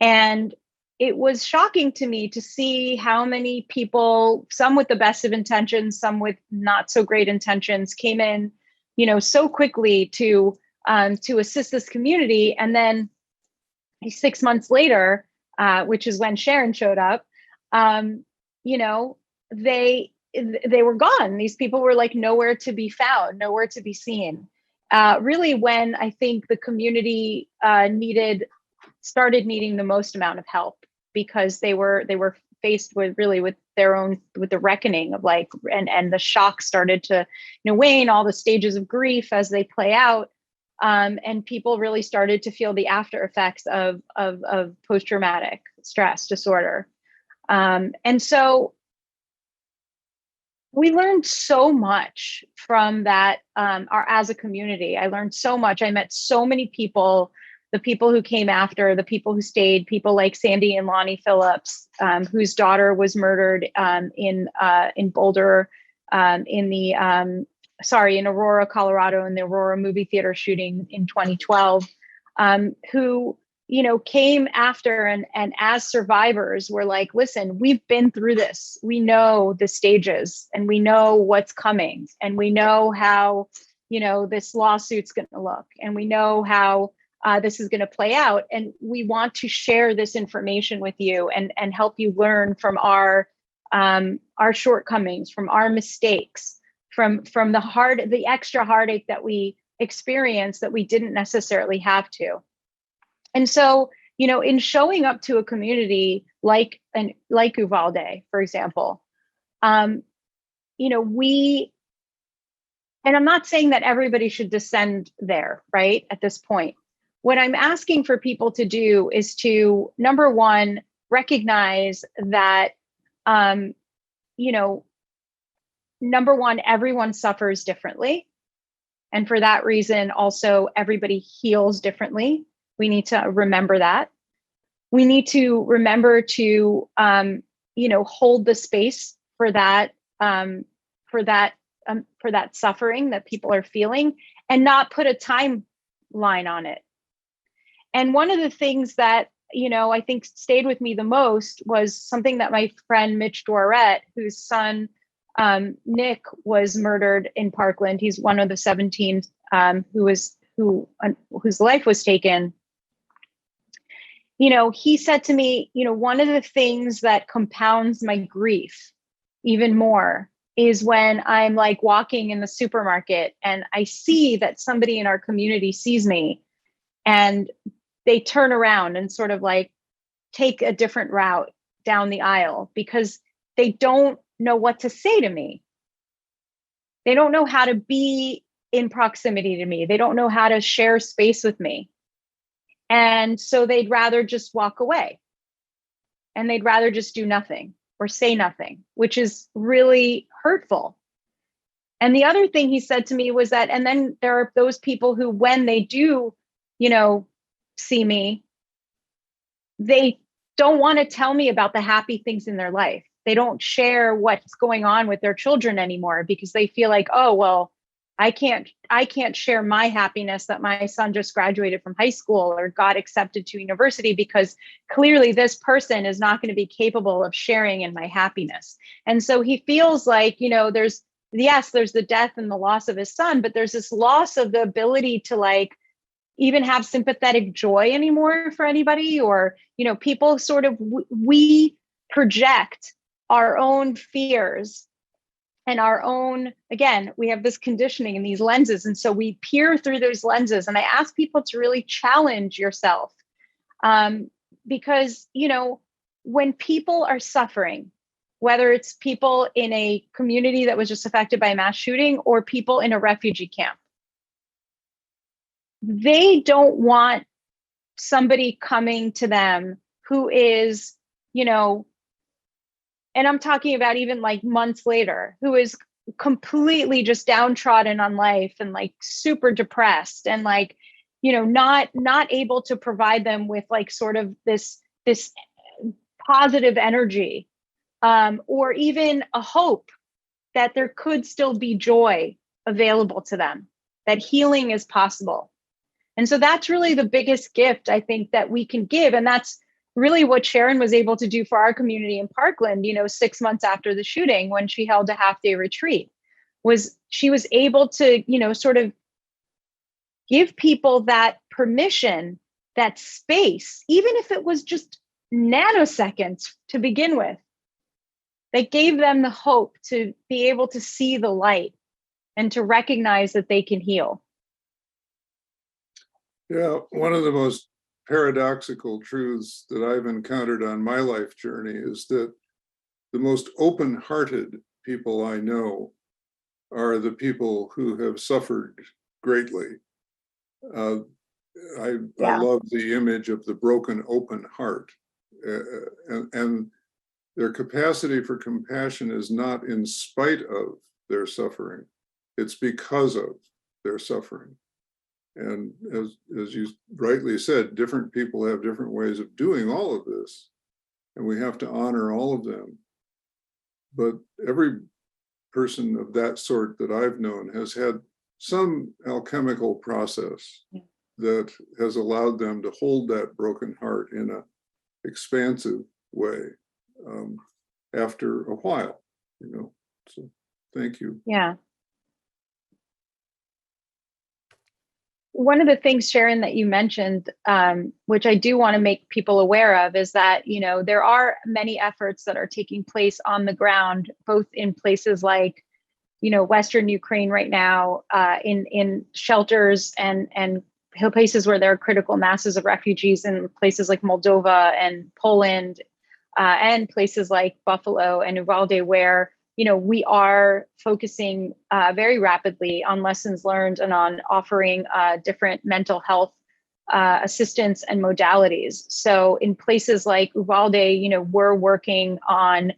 And it was shocking to me to see how many people, some with the best of intentions, some with not so great intentions, came in, so quickly to assist this community. And then 6 months later, which is when Sharon showed up, they were gone. These people were like nowhere to be found, nowhere to be seen. Really, when I think the community started needing the most amount of help, because they were faced with the reckoning of and the shock started to wane, all the stages of grief as they play out, and people really started to feel the after effects of post-traumatic stress disorder, and so we learned so much from that. As a community, I learned so much. I met so many people. The people who came after, the people who stayed, people like Sandy and Lonnie Phillips, whose daughter was murdered in Boulder, in Aurora, Colorado, in the Aurora movie theater shooting in 2012, who came after and as survivors were like, listen, we've been through this. We know the stages, and we know what's coming, and we know how this lawsuit's going to look, and we know how this is going to play out, and we want to share this information with you and help you learn from our shortcomings, from our mistakes, from the extra heartache that we experienced that we didn't necessarily have to. And so, in showing up to a community like Uvalde, for example, we And I'm not saying that everybody should descend there, right? At this point, what I'm asking for people to do is to, number one, recognize that, you know, number one, everyone suffers differently. And for that reason, also everybody heals differently. We need to remember that. We need to remember to, you know, hold the space for that, for that suffering that people are feeling, and not put a timeline on it. And one of the things that, you know, I think stayed with me the most was something that my friend Mitch Dorette, whose son Nick was murdered in Parkland. He's one of the 17 whose life was taken. You know, he said to me, you know, one of the things that compounds my grief even more is when I'm like walking in the supermarket and I see that somebody in our community sees me and they turn around and sort of like take a different route down the aisle because they don't know what to say to me. They don't know how to be in proximity to me. They don't know how to share space with me. And so they'd rather just walk away, and they'd rather just do nothing or say nothing, which is really hurtful. And the other thing he said to me was that, and then there are those people who, when they do, you know, see me, they don't want to tell me about the happy things in their life. They don't share what's going on with their children anymore because they feel like, oh, well, I can't share my happiness that my son just graduated from high school or got accepted to university because clearly this person is not going to be capable of sharing in my happiness. And so he feels like, you know, there's the death and the loss of his son, but there's this loss of the ability to like even have sympathetic joy anymore for anybody, or, you know, people sort of, we project our own fears and our own, again, we have this conditioning in these lenses. And so we peer through those lenses. And I ask people to really challenge yourself because, you know, when people are suffering, whether it's people in a community that was just affected by a mass shooting or people in a refugee camp, they don't want somebody coming to them who is, you know, and I'm talking about even like months later, who is completely just downtrodden on life and like super depressed and like, you know, not able to provide them with like sort of this positive energy, or even a hope that there could still be joy available to them, that healing is possible. And so that's really the biggest gift I think that we can give. And that's really what Sharon was able to do for our community in Parkland, you know, 6 months after the shooting, when she held a half-day retreat, was she was able to, you know, sort of give people that permission, that space, even if it was just nanoseconds to begin with, that gave them the hope to be able to see the light and to recognize that they can heal. Yeah, one of the most paradoxical truths that I've encountered on my life journey is that the most open-hearted people I know are the people who have suffered greatly. I love the image of the broken open heart, and their capacity for compassion is not in spite of their suffering, it's because of their suffering. And as you rightly said, different people have different ways of doing all of this, and we have to honor all of them. But every person of that sort that I've known has had some alchemical process that has allowed them to hold that broken heart in an expansive way after a while, you know. So thank you. Yeah. One of the things, Sharon, that you mentioned, which I do want to make people aware of, is that, you know, there are many efforts that are taking place on the ground, both in places like, you know, Western Ukraine right now, in shelters and places where there are critical masses of refugees, in places like Moldova and Poland, and places like Buffalo and Uvalde, where we are focusing very rapidly on lessons learned and on offering different mental health assistance and modalities. So in places like Uvalde, we're working on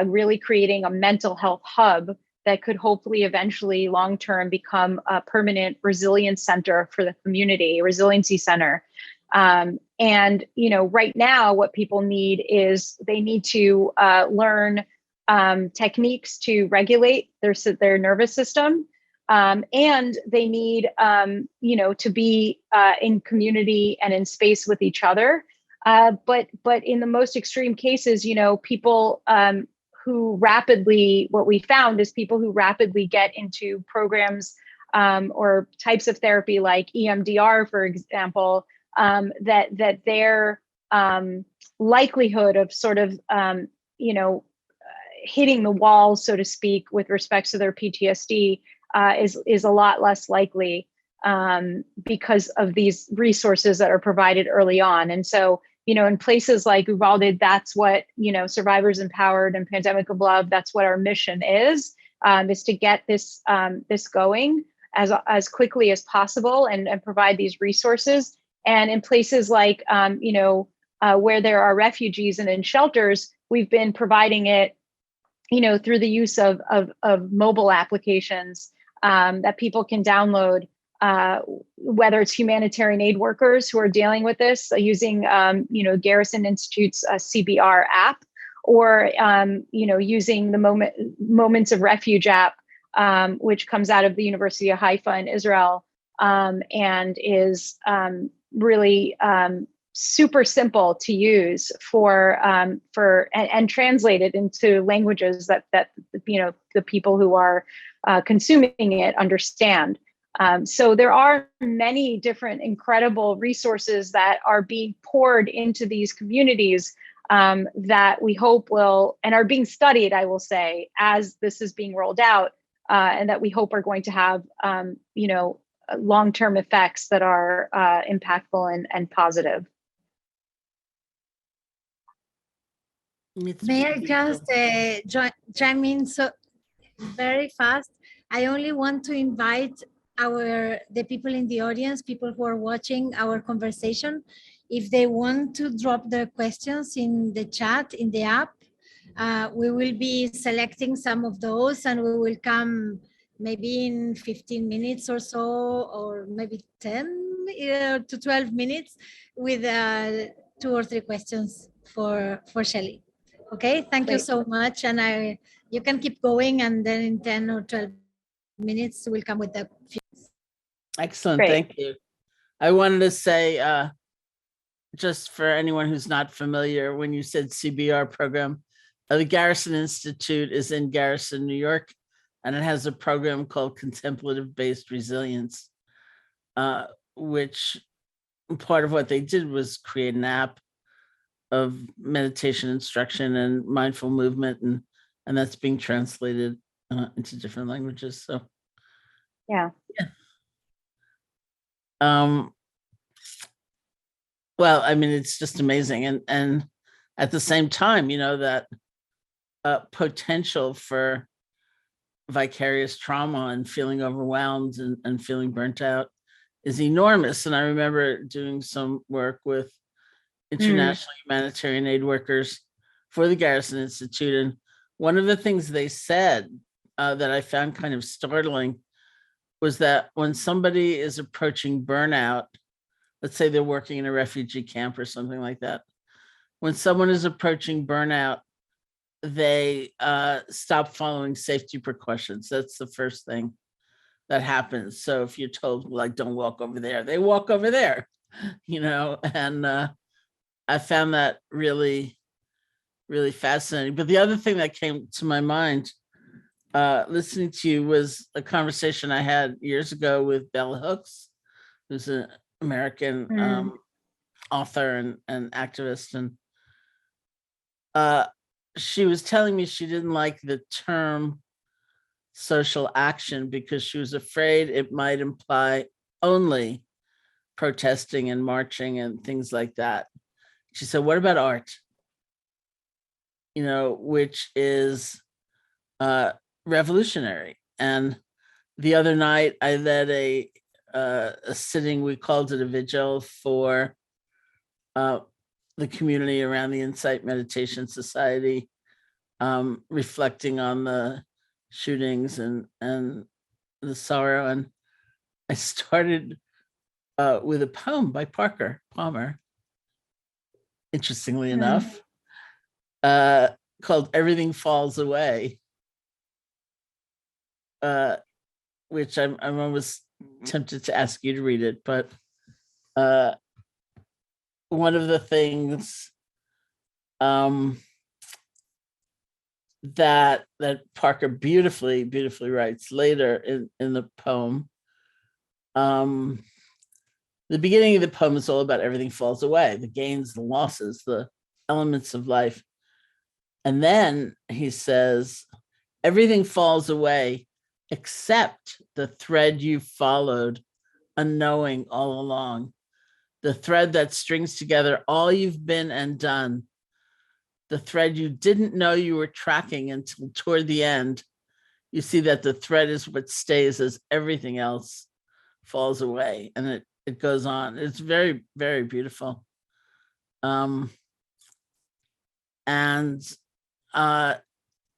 really creating a mental health hub that could hopefully eventually long-term become a permanent resilience center for the community, a resiliency center. And right now, what people need is they need to learn techniques to regulate their nervous system. And they need, to be in community and in space with each other. But in the most extreme cases, people what we found is people who rapidly get into programs or types of therapy like EMDR, for example, that their likelihood of sort of, hitting the wall, so to speak, with respect to their PTSD is a lot less likely because of these resources that are provided early on. And so, in places like Uvalde, that's what, Survivors Empowered and Pandemic of Love, that's what our mission is to get this going as quickly as possible and provide these resources. And in places like, where there are refugees and in shelters, we've been providing it, through the use of mobile applications that people can download, whether it's humanitarian aid workers who are dealing with this using, Garrison Institute's CBR app, or, using the Moments of Refuge app, which comes out of the University of Haifa in Israel, and is really super simple to use for and translated into languages that the people who are consuming it understand. So there are many different incredible resources that are being poured into these communities that we hope will, and are being studied, I will say, as this is being rolled out, and that we hope are going to have long-term effects that are impactful and positive. May I just chime in so very fast? I only want to invite the people in the audience, people who are watching our conversation, if they want to drop their questions in the chat, in the app, we will be selecting some of those, and we will come maybe in 15 minutes or so, or maybe 10 to 12 minutes with 2 or 3 questions for Shelly. Okay, thank you so much. And you can keep going, and then in 10 or 12 minutes, we'll come with the few. Excellent, Great. Thank you. I wanted to say, just for anyone who's not familiar, when you said CBR program, the Garrison Institute is in Garrison, New York, and it has a program called Contemplative-Based Resilience, which part of what they did was create an app of meditation instruction and mindful movement, and that's being translated into different languages. So yeah. Well, I mean, it's just amazing, and at the same time, that potential for vicarious trauma and feeling overwhelmed and feeling burnt out is enormous. And I remember doing some work with international humanitarian aid workers for the Garrison Institute. And one of the things they said that I found kind of startling was that when somebody is approaching burnout, let's say they're working in a refugee camp or something like that, when someone is approaching burnout, they stop following safety precautions. That's the first thing that happens. So if you're told, like, don't walk over there, they walk over there, and I found that really, really fascinating. But the other thing that came to my mind listening to you was a conversation I had years ago with Bell Hooks, who's an American author and activist. And she was telling me she didn't like the term social action because she was afraid it might imply only protesting and marching and things like that. She said, what about art? Which is revolutionary. And the other night I led a sitting, we called it a vigil for the community around the Insight Meditation Society, reflecting on the shootings and the sorrow. And I started with a poem by Parker Palmer, interestingly enough, called Everything Falls Away, which I'm almost tempted to ask you to read it, but one of the things that Parker beautifully writes later in the poem, the beginning of the poem is all about everything falls away, the gains, the losses, the elements of life. And then he says, everything falls away except the thread you followed unknowing all along, the thread that strings together all you've been and done, the thread you didn't know you were tracking until toward the end. You see that the thread is what stays as everything else falls away. And it goes on. It's very, very beautiful. And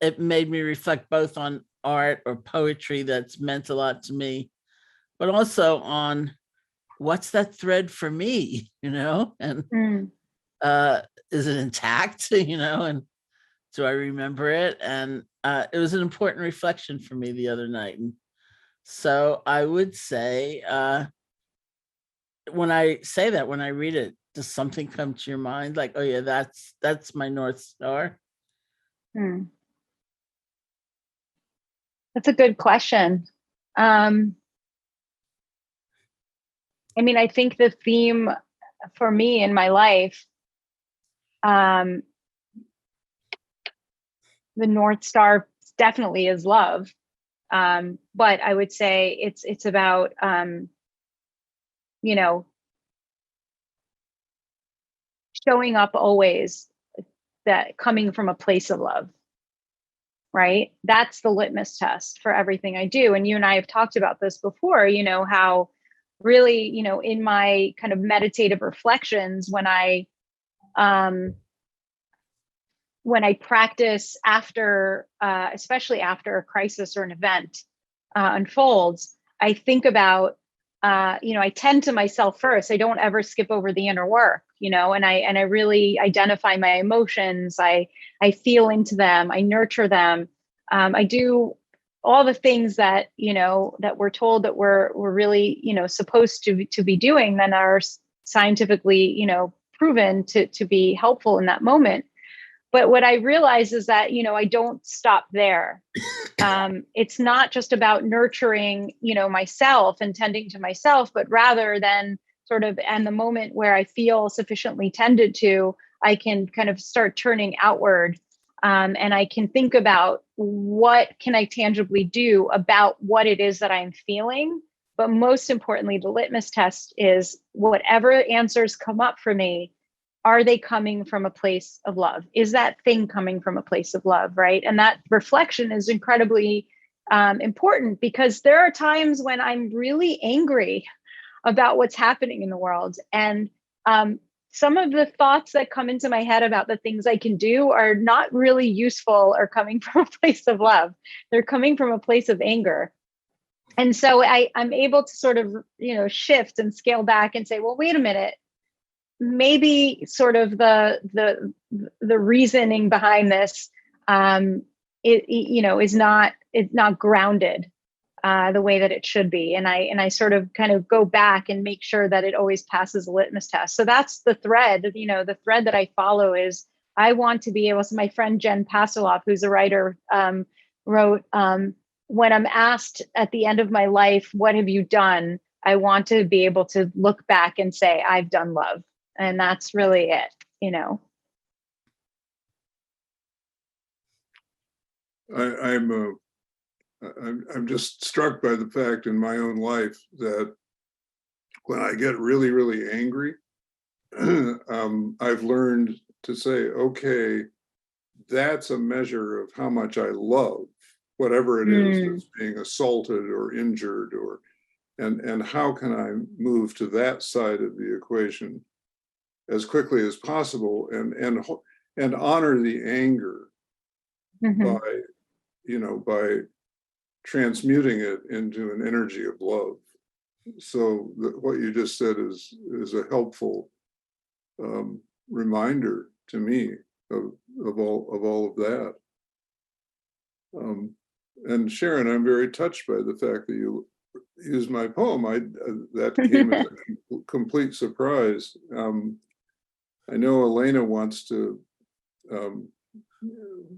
it made me reflect both on art or poetry that's meant a lot to me, but also on what's that thread for me, and is it intact, and do I remember it? And it was an important reflection for me the other night. And so I would say, when I say that, when I read it, does something come to your mind? Like, oh yeah, that's my North Star. That's a good question. I think the theme for me in my life, the North Star definitely is love. But I would say it's about, showing up always, that coming from a place of love, right? That's the litmus test for everything I do. And you and I have talked about this before, how really, in my kind of meditative reflections, when I practice after, especially after a crisis or an event unfolds, I think about, I tend to myself first. I don't ever skip over the inner work, and I really identify my emotions. I feel into them. I nurture them. I do all the things that, that we're told that we're really, supposed to be doing, that are scientifically, proven to be helpful in that moment. But what I realize is that, I don't stop there. It's not just about nurturing, myself and tending to myself, but rather than sort of, and the moment where I feel sufficiently tended to, I can kind of start turning outward. And I can think about what can I tangibly do about what it is that I'm feeling. But most importantly, the litmus test is whatever answers come up for me, are they coming from a place of love? Is that thing coming from a place of love, right? And that reflection is incredibly important, because there are times when I'm really angry about what's happening in the world. And some of the thoughts that come into my head about the things I can do are not really useful or coming from a place of love. They're coming from a place of anger. And so I'm able to sort of, shift and scale back and say, well, wait a minute. Maybe sort of the reasoning behind this, is not grounded the way that it should be, and I sort of kind of go back and make sure that it always passes the litmus test. So that's the thread. The thread that I follow is I want to be able. So my friend Jen Pasaloff, who's a writer, wrote, "When I'm asked at the end of my life, what have you done? I want to be able to look back and say I've done love." And that's really it, I'm just struck by the fact in my own life that when I get really, really angry, I've learned to say, okay, that's a measure of how much I love. whatever it is that's being assaulted or injured, or and how can I move to that side of the equation as quickly as possible, and honor the anger by, by transmuting it into an energy of love. So what you just said is a helpful reminder to me of all of that. And Sharon, I'm very touched by the fact that you used my poem. That came as a complete surprise. I know Elena wants to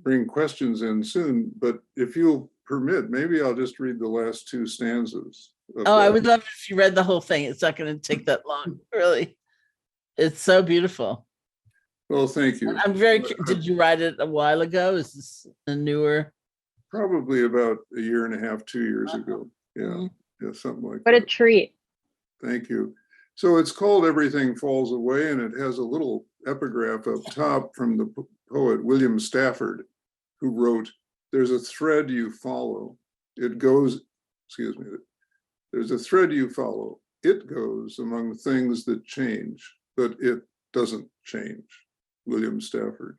bring questions in soon, but if you'll permit, maybe I'll just read the last two stanzas. Oh, I would love it if you read the whole thing. It's not going to take that long, really. It's so beautiful. Well, thank you. I'm did you write it a while ago? Is this a newer? Probably about a year and a half, 2 years ago. Yeah, yeah, something like that. What a treat. Thank you. So it's called Everything Falls Away, and it has a little epigraph up top from the poet William Stafford, who wrote, "There's a thread you follow. It goes, excuse me, there's a thread you follow. It goes among things that change, but it doesn't change." William Stafford.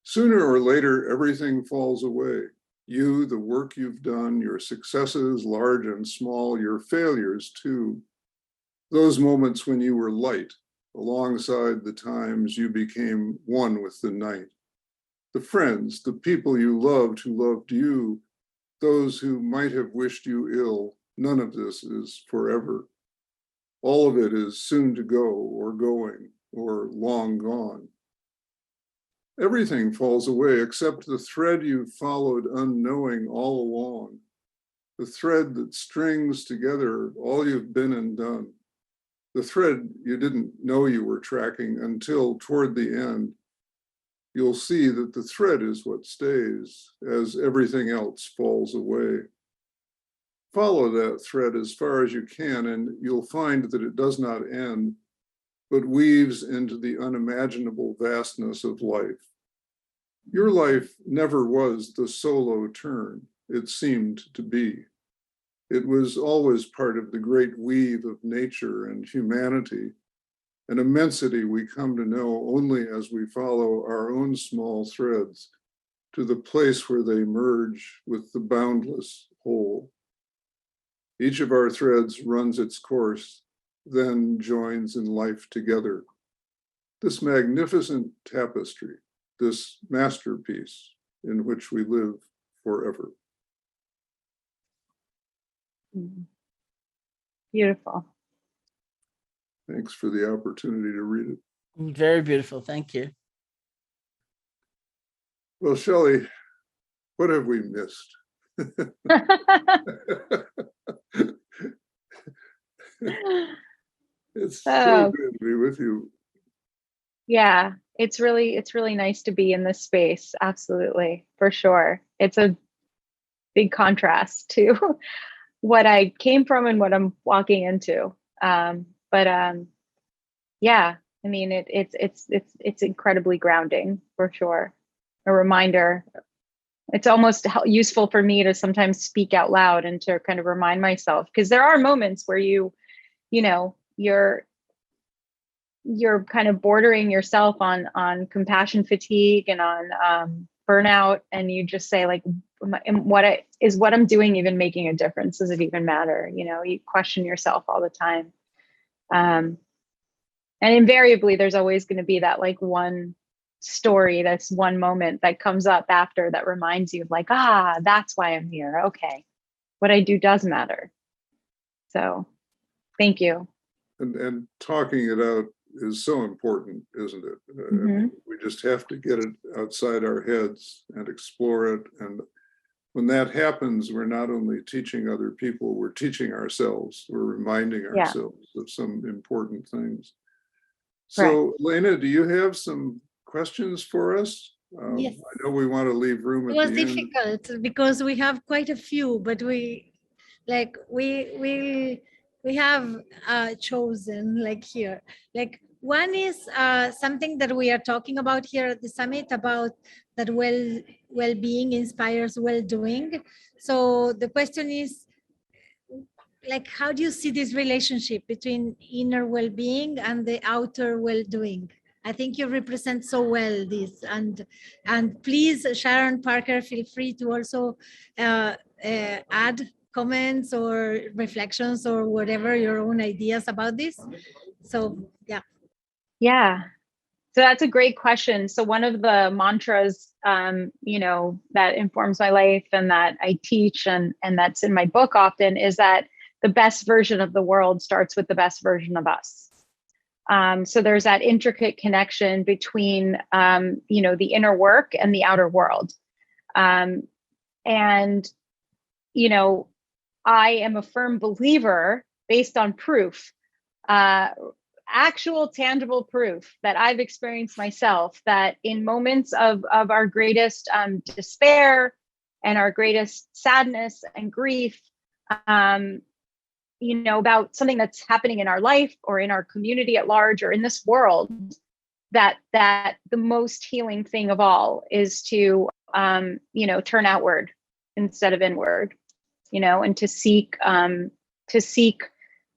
Sooner or later, everything falls away. You, the work you've done, your successes, large and small, your failures too. Those moments when you were light, alongside the times you became one with the night. The friends, the people you loved who loved you, those who might have wished you ill, none of this is forever. All of it is soon to go, or going, or long gone. Everything falls away except the thread you followed unknowing all along, the thread that strings together all you've been and done, the thread you didn't know you were tracking until toward the end. You'll see that the thread is what stays as everything else falls away. Follow that thread as far as you can, and you'll find that it does not end, but weaves into the unimaginable vastness of life. Your life never was the solo turn it seemed to be. It was always part of the great weave of nature and humanity, an immensity we come to know only as we follow our own small threads to the place where they merge with the boundless whole. Each of our threads runs its course, then joins in life together. This magnificent tapestry, this masterpiece in which we live forever. Beautiful. Thanks for the opportunity to read it. Very beautiful. Thank you. Well, Shelly, what have we missed? It's so good to be with you. Yeah, it's really nice to be in this space. Absolutely, for sure. It's a big contrast to what I came from and what I'm walking into. Yeah, I mean, it's incredibly grounding for sure. A reminder. It's almost useful for me to sometimes speak out loud and to kind of remind myself, because there are moments where you're kind of bordering yourself on compassion fatigue and on burnout, and you just say, like, what I'm doing even making a difference? Does it even matter? You question yourself all the time. And invariably there's always going to be that like one story, that's one moment that comes up after that reminds you of like, that's why I'm here. Okay, what I do does matter. So thank you. And talking it out is so important, isn't it? I mean, we just have to get it outside our heads and explore it. And when that happens, we're not only teaching other people, we're teaching ourselves. We're reminding ourselves of some important things. So, Elena, do you have some questions for us? Yes. I know we want to leave room at the end. It was difficult because we have quite a few, but we have chosen, like here, like One is something that we are talking about here at the summit, about that well-being inspires well-doing. So the question is, like, how do you see this relationship between inner well-being and the outer well-doing? I think you represent so well this, and please, Sharon, Parker, feel free to also add comments or reflections or whatever, your own ideas about this. So yeah. Yeah. So that's a great question. So one of the mantras, you know, that informs my life and that I teach and that's in my book often is that the best version of the world starts with the best version of us. So there's that intricate connection between, you know, the inner work and the outer world. And, you know, I am a firm believer based on proof, actual tangible proof that I've experienced myself, that in moments of our greatest despair and our greatest sadness and grief, you know, about something that's happening in our life or in our community at large or in this world, that the most healing thing of all is to, you know, turn outward instead of inward, you know, and to seek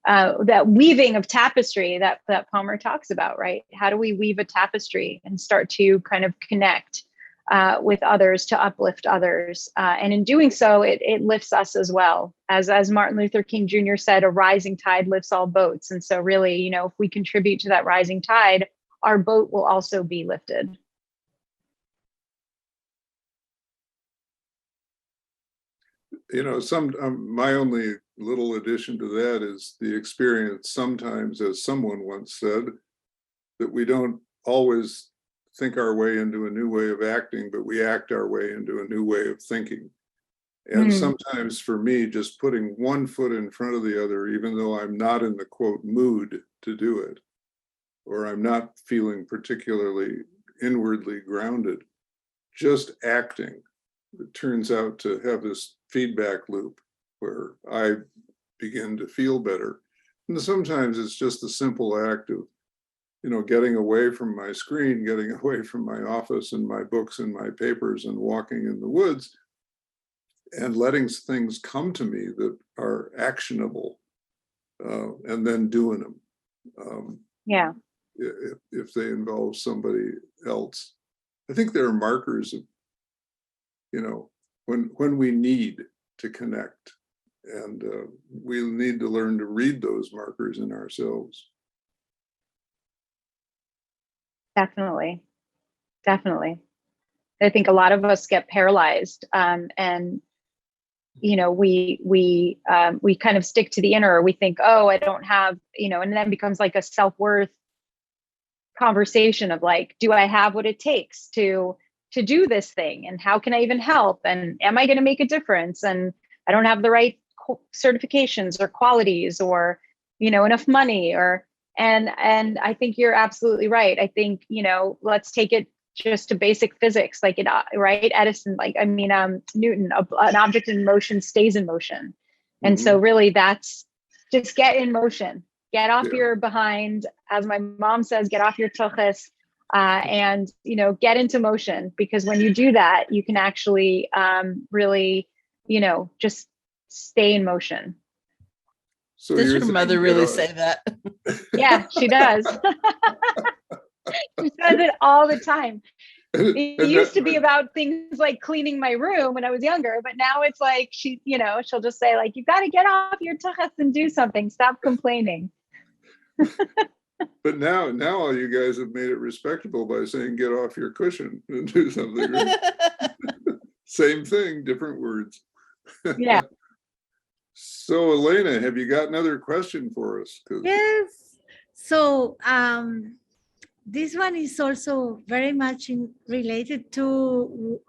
that weaving of tapestry that Palmer talks about, right? How do we weave a tapestry and start to kind of connect with others, to uplift others? And in doing so, it lifts us as well. As Martin Luther King Jr. said, a rising tide lifts all boats. And so really, you know, if we contribute to that rising tide, our boat will also be lifted. You know, my only little addition to that is the experience sometimes, as someone once said, that we don't always think our way into a new way of acting, but we act our way into a new way of thinking. And sometimes for me, just putting one foot in front of the other, even though I'm not in the quote mood to do it, or I'm not feeling particularly inwardly grounded, just acting, it turns out to have this feedback loop where I begin to feel better. And sometimes it's just a simple act of, you know, getting away from my screen, getting away from my office and my books and my papers and walking in the woods and letting things come to me that are actionable, and then doing them. Yeah. If they involve somebody else. I think there are markers of, you know, when we need to connect, and we need to learn to read those markers in ourselves. Definitely. I think a lot of us get paralyzed, and you know, we kind of stick to the inner. We think, oh, I don't have, you know, and then becomes like a self-worth conversation of like, do I have what it takes to do this thing, and how can I even help, and am I going to make a difference, and I don't have the right certifications or qualities or, you know, enough money, or and I think you're absolutely right. I think, you know, let's take it just to basic physics, like it, right? Edison, Newton, an object in motion stays in motion. And so really that's just get in motion, get off your behind, as my mom says, get off your toches, and, you know, get into motion, because when you do that, you can actually really, you know, just stay in motion. So does your mother really say that? Yeah, she does. She says it all the time. It used to be about things like cleaning my room when I was younger, but now it's like she, you know, she'll just say like, you got to get off your tuchus and do something. Stop complaining. But now all you guys have made it respectable by saying get off your cushion and do something. Same thing, different words. Yeah. So Elena, have you got another question for us? Yes. So this one is also very much related to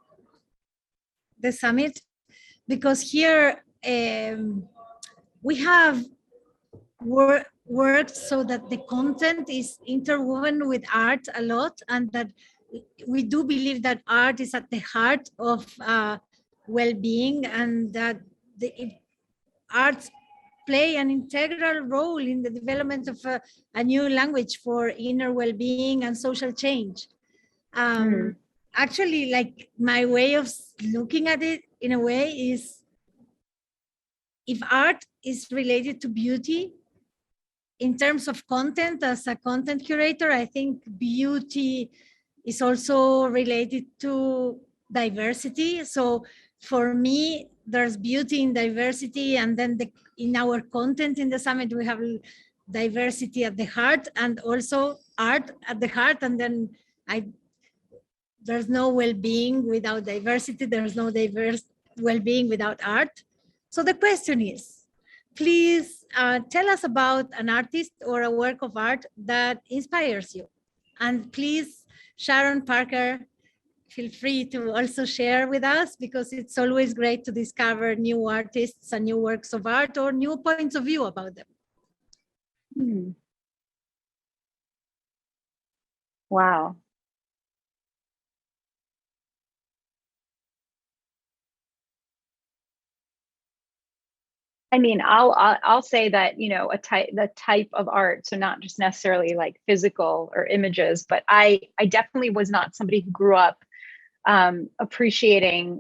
the summit, because here we have worked so that the content is interwoven with art a lot, and that we do believe that art is at the heart of well-being, and that art play an integral role in the development of a new language for inner well-being and social change. Actually, like my way of looking at it in a way is, if art is related to beauty, in terms of content, as a content curator, I think beauty is also related to diversity. So for me, there's beauty in diversity, and then in our content in the summit, we have diversity at the heart and also art at the heart. And then there's no well-being without diversity. There's no diverse well-being without art. So the question is, please tell us about an artist or a work of art that inspires you. And please, Sharon Parker, feel free to also share with us, because it's always great to discover new artists and new works of art or new points of view about them. Wow. I mean, I'll say that, you know, the type of art, so not just necessarily like physical or images, but I definitely was not somebody who grew up appreciating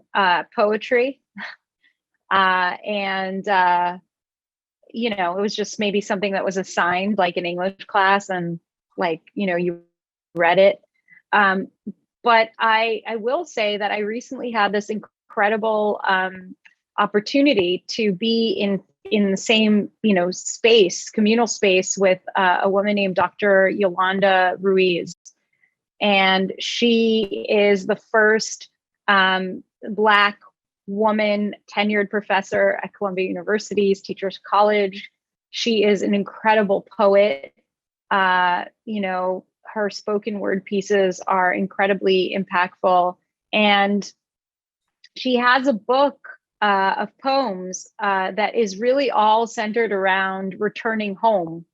poetry, and you know, it was just maybe something that was assigned like in English class, and like, you know, you read it. But I will say that I recently had this incredible opportunity to be in the same, you know, space, communal space with a woman named Dr. Yolanda Ruiz. And she is the first Black woman tenured professor at Columbia University's Teachers College. She is an incredible poet. You know, her spoken word pieces are incredibly impactful. And she has a book of poems that is really all centered around returning home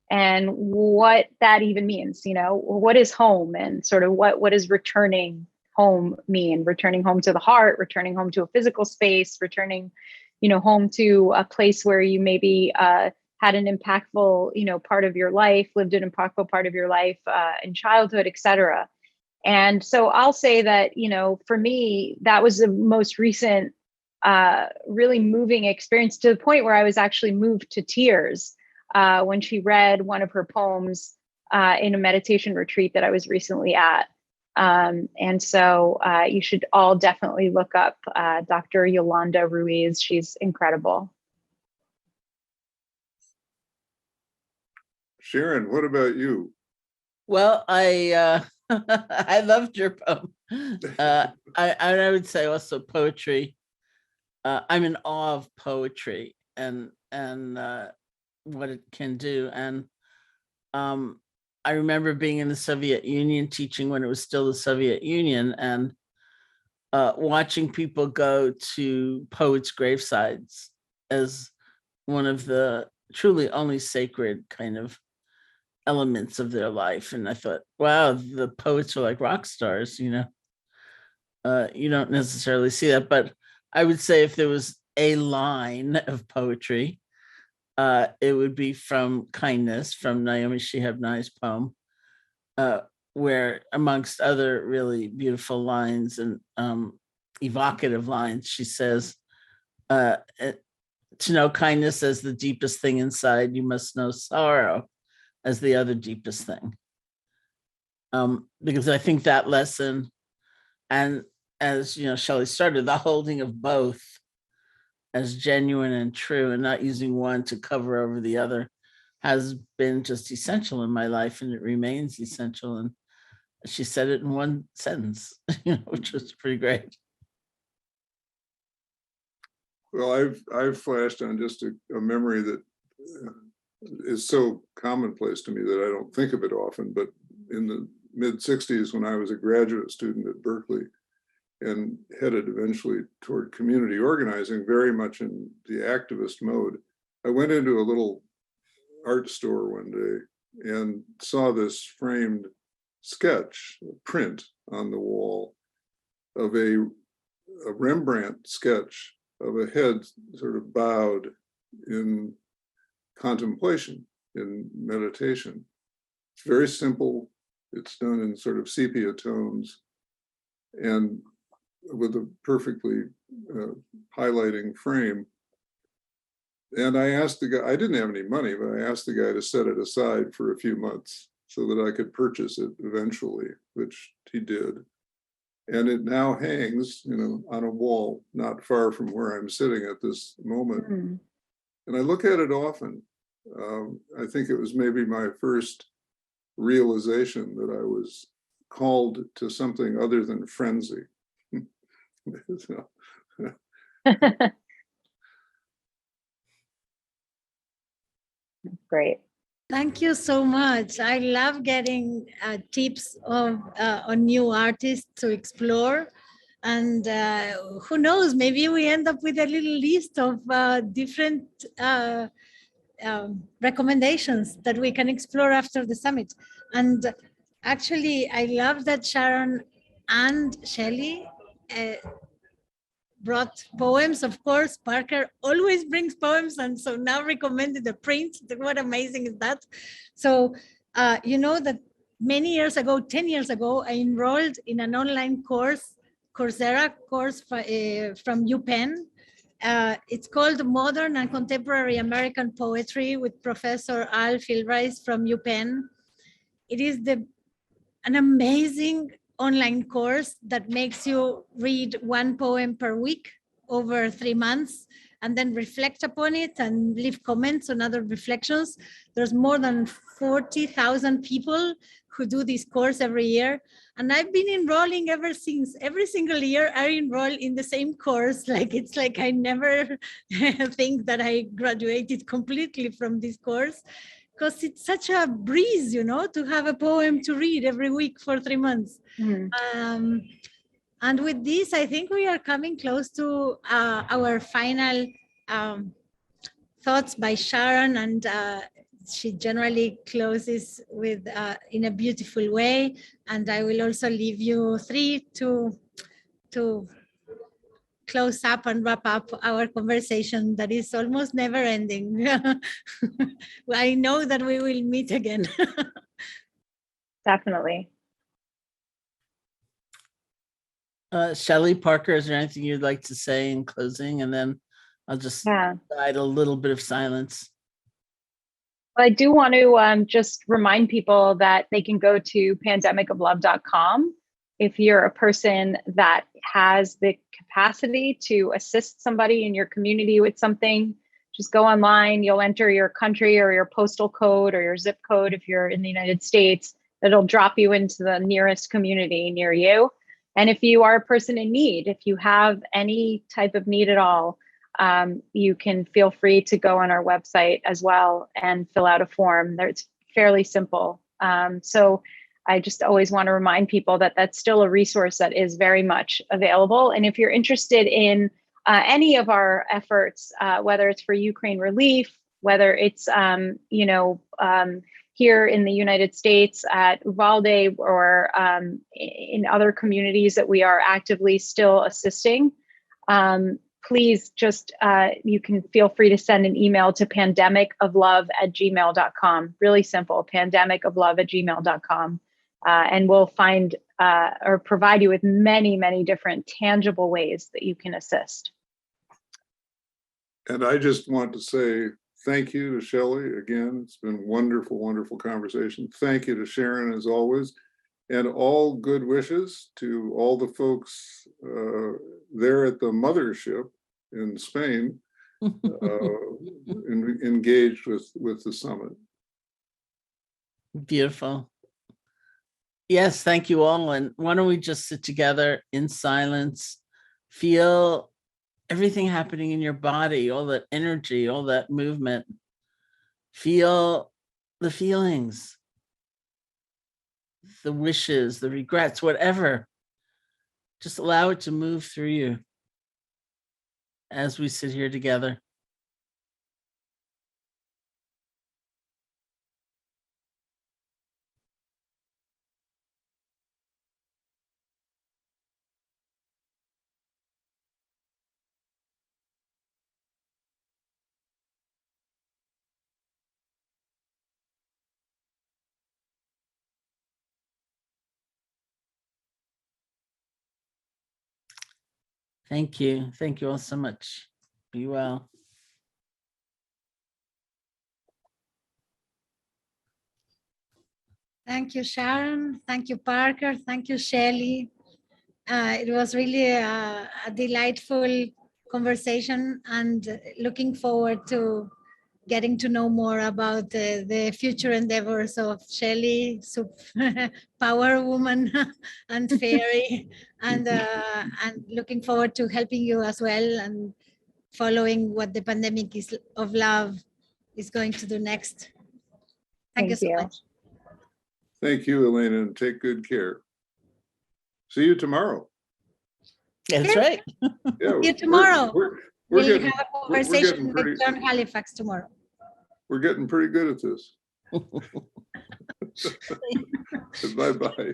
and what that even means. You know, what is home, and sort of what does returning home mean? Returning home to the heart, returning home to a physical space, returning, you know, home to a place where you maybe had an impactful, you know, part of your life, lived an impactful part of your life in childhood, etc. And so I'll say that, you know, for me, that was the most recent really moving experience, to the point where I was actually moved to tears when she read one of her poems in a meditation retreat that I was recently at. And so you should all definitely look up Dr. Yolanda Ruiz. She's incredible. Sharon, what about you? Well, I I loved your poem. I would say also poetry. I'm in awe of poetry and what it can do. And I remember being in the Soviet Union, teaching when it was still the Soviet Union, and watching people go to poets' gravesides as one of the truly only sacred kind of elements of their life. And I thought, wow, the poets are like rock stars, you know. You don't necessarily see that, but I would say if there was a line of poetry, it would be from Kindness, from Naomi Shihab Nai's poem, where amongst other really beautiful lines and evocative lines, she says, to know kindness as the deepest thing inside, you must know sorrow as the other deepest thing. Because I think that lesson, and as you know, Shelly started, the holding of both as genuine and true, and not using one to cover over the other, has been just essential in my life, and it remains essential. And she said it in one sentence, you know, which was pretty great. Well, I've flashed on just a memory that is so commonplace to me that I don't think of it often, but in the mid-60s, when I was a graduate student at Berkeley and headed eventually toward community organizing, very much in the activist mode, I went into a little art store one day and saw this framed sketch, a print on the wall of a Rembrandt sketch of a head sort of bowed in contemplation, in meditation. It's very simple. It's done in sort of sepia tones and with a perfectly highlighting frame. And I asked the guy, I didn't have any money, but I asked the guy to set it aside for a few months so that I could purchase it eventually, which he did. And it now hangs, on a wall not far from where I'm sitting at this moment. Mm. And I look at it often. I think it was maybe my first realization that I was called to something other than frenzy. So, Great. Thank you so much. I love getting tips on new artists to explore. And who knows, maybe we end up with a little list of different recommendations that we can explore after the summit. And actually, I love that Sharon and Shelly brought poems. Of course, Parker always brings poems, and so now recommended the print. What amazing is that? So you know that many years ago, 10 years ago, I enrolled in an online course, Coursera course from UPenn. It's called Modern and Contemporary American Poetry with Professor Al Filreis from UPenn. It is an amazing online course that makes you read one poem per week over 3 months and then reflect upon it and leave comments on other reflections. There's more than 40,000 people who do this course every year. And I've been enrolling ever since. Every single year I enroll in the same course. It's like I never think that I graduated completely from this course, because it's such a breeze, to have a poem to read every week for 3 months. Mm. And with this, I think we are coming close to our final thoughts by Sharon, and she generally closes with in a beautiful way. And I will also leave you three to close up and wrap up our conversation that is almost never ending. I know that we will meet again. Definitely. Shelly, Parker, is there anything you'd like to say in closing? And then I'll just guide a little bit of silence. I do want to just remind people that they can go to pandemicoflove.com if you're a person that has the capacity to assist somebody in your community with something. Just go online, you'll enter your country or your postal code or your zip code if you're in the United States. It'll drop you into the nearest community near you. And if you are a person in need, if you have any type of need at all, you can feel free to go on our website as well and fill out a form. It's fairly simple. So I just always want to remind people that that's still a resource that is very much available. And if you're interested in any of our efforts, whether it's for Ukraine relief, whether it's here in the United States at Uvalde or in other communities that we are actively still assisting, please just, you can feel free to send an email to pandemicoflove@gmail.com. Really simple, pandemicoflove@gmail.com. And we'll find or provide you with many, many different tangible ways that you can assist. And I just want to say thank you to Shelly again. It's been wonderful, wonderful conversation. Thank you to Sharon as always. And all good wishes to all the folks there at the mothership in Spain, engaged with the summit. Beautiful. Yes, thank you all. And why don't we just sit together in silence, feel everything happening in your body, all that energy, all that movement. Feel the feelings, the wishes, the regrets, whatever. Just allow it to move through you as we sit here together. Thank you. Thank you all so much. Be well. Thank you, Sharon. Thank you, Parker. Thank you, Shelly. It was really a delightful conversation, and looking forward to getting to know more about the future endeavors of Shelly, power woman and fairy, and looking forward to helping you as well and following what the pandemic of love is going to do next. Thank you so much. Thank you, Elena, and take good care. See you tomorrow. That's right. Yeah, See you tomorrow. We're We'll getting, have a conversation pretty, with John Halifax tomorrow. we're getting pretty good at this. Bye-bye.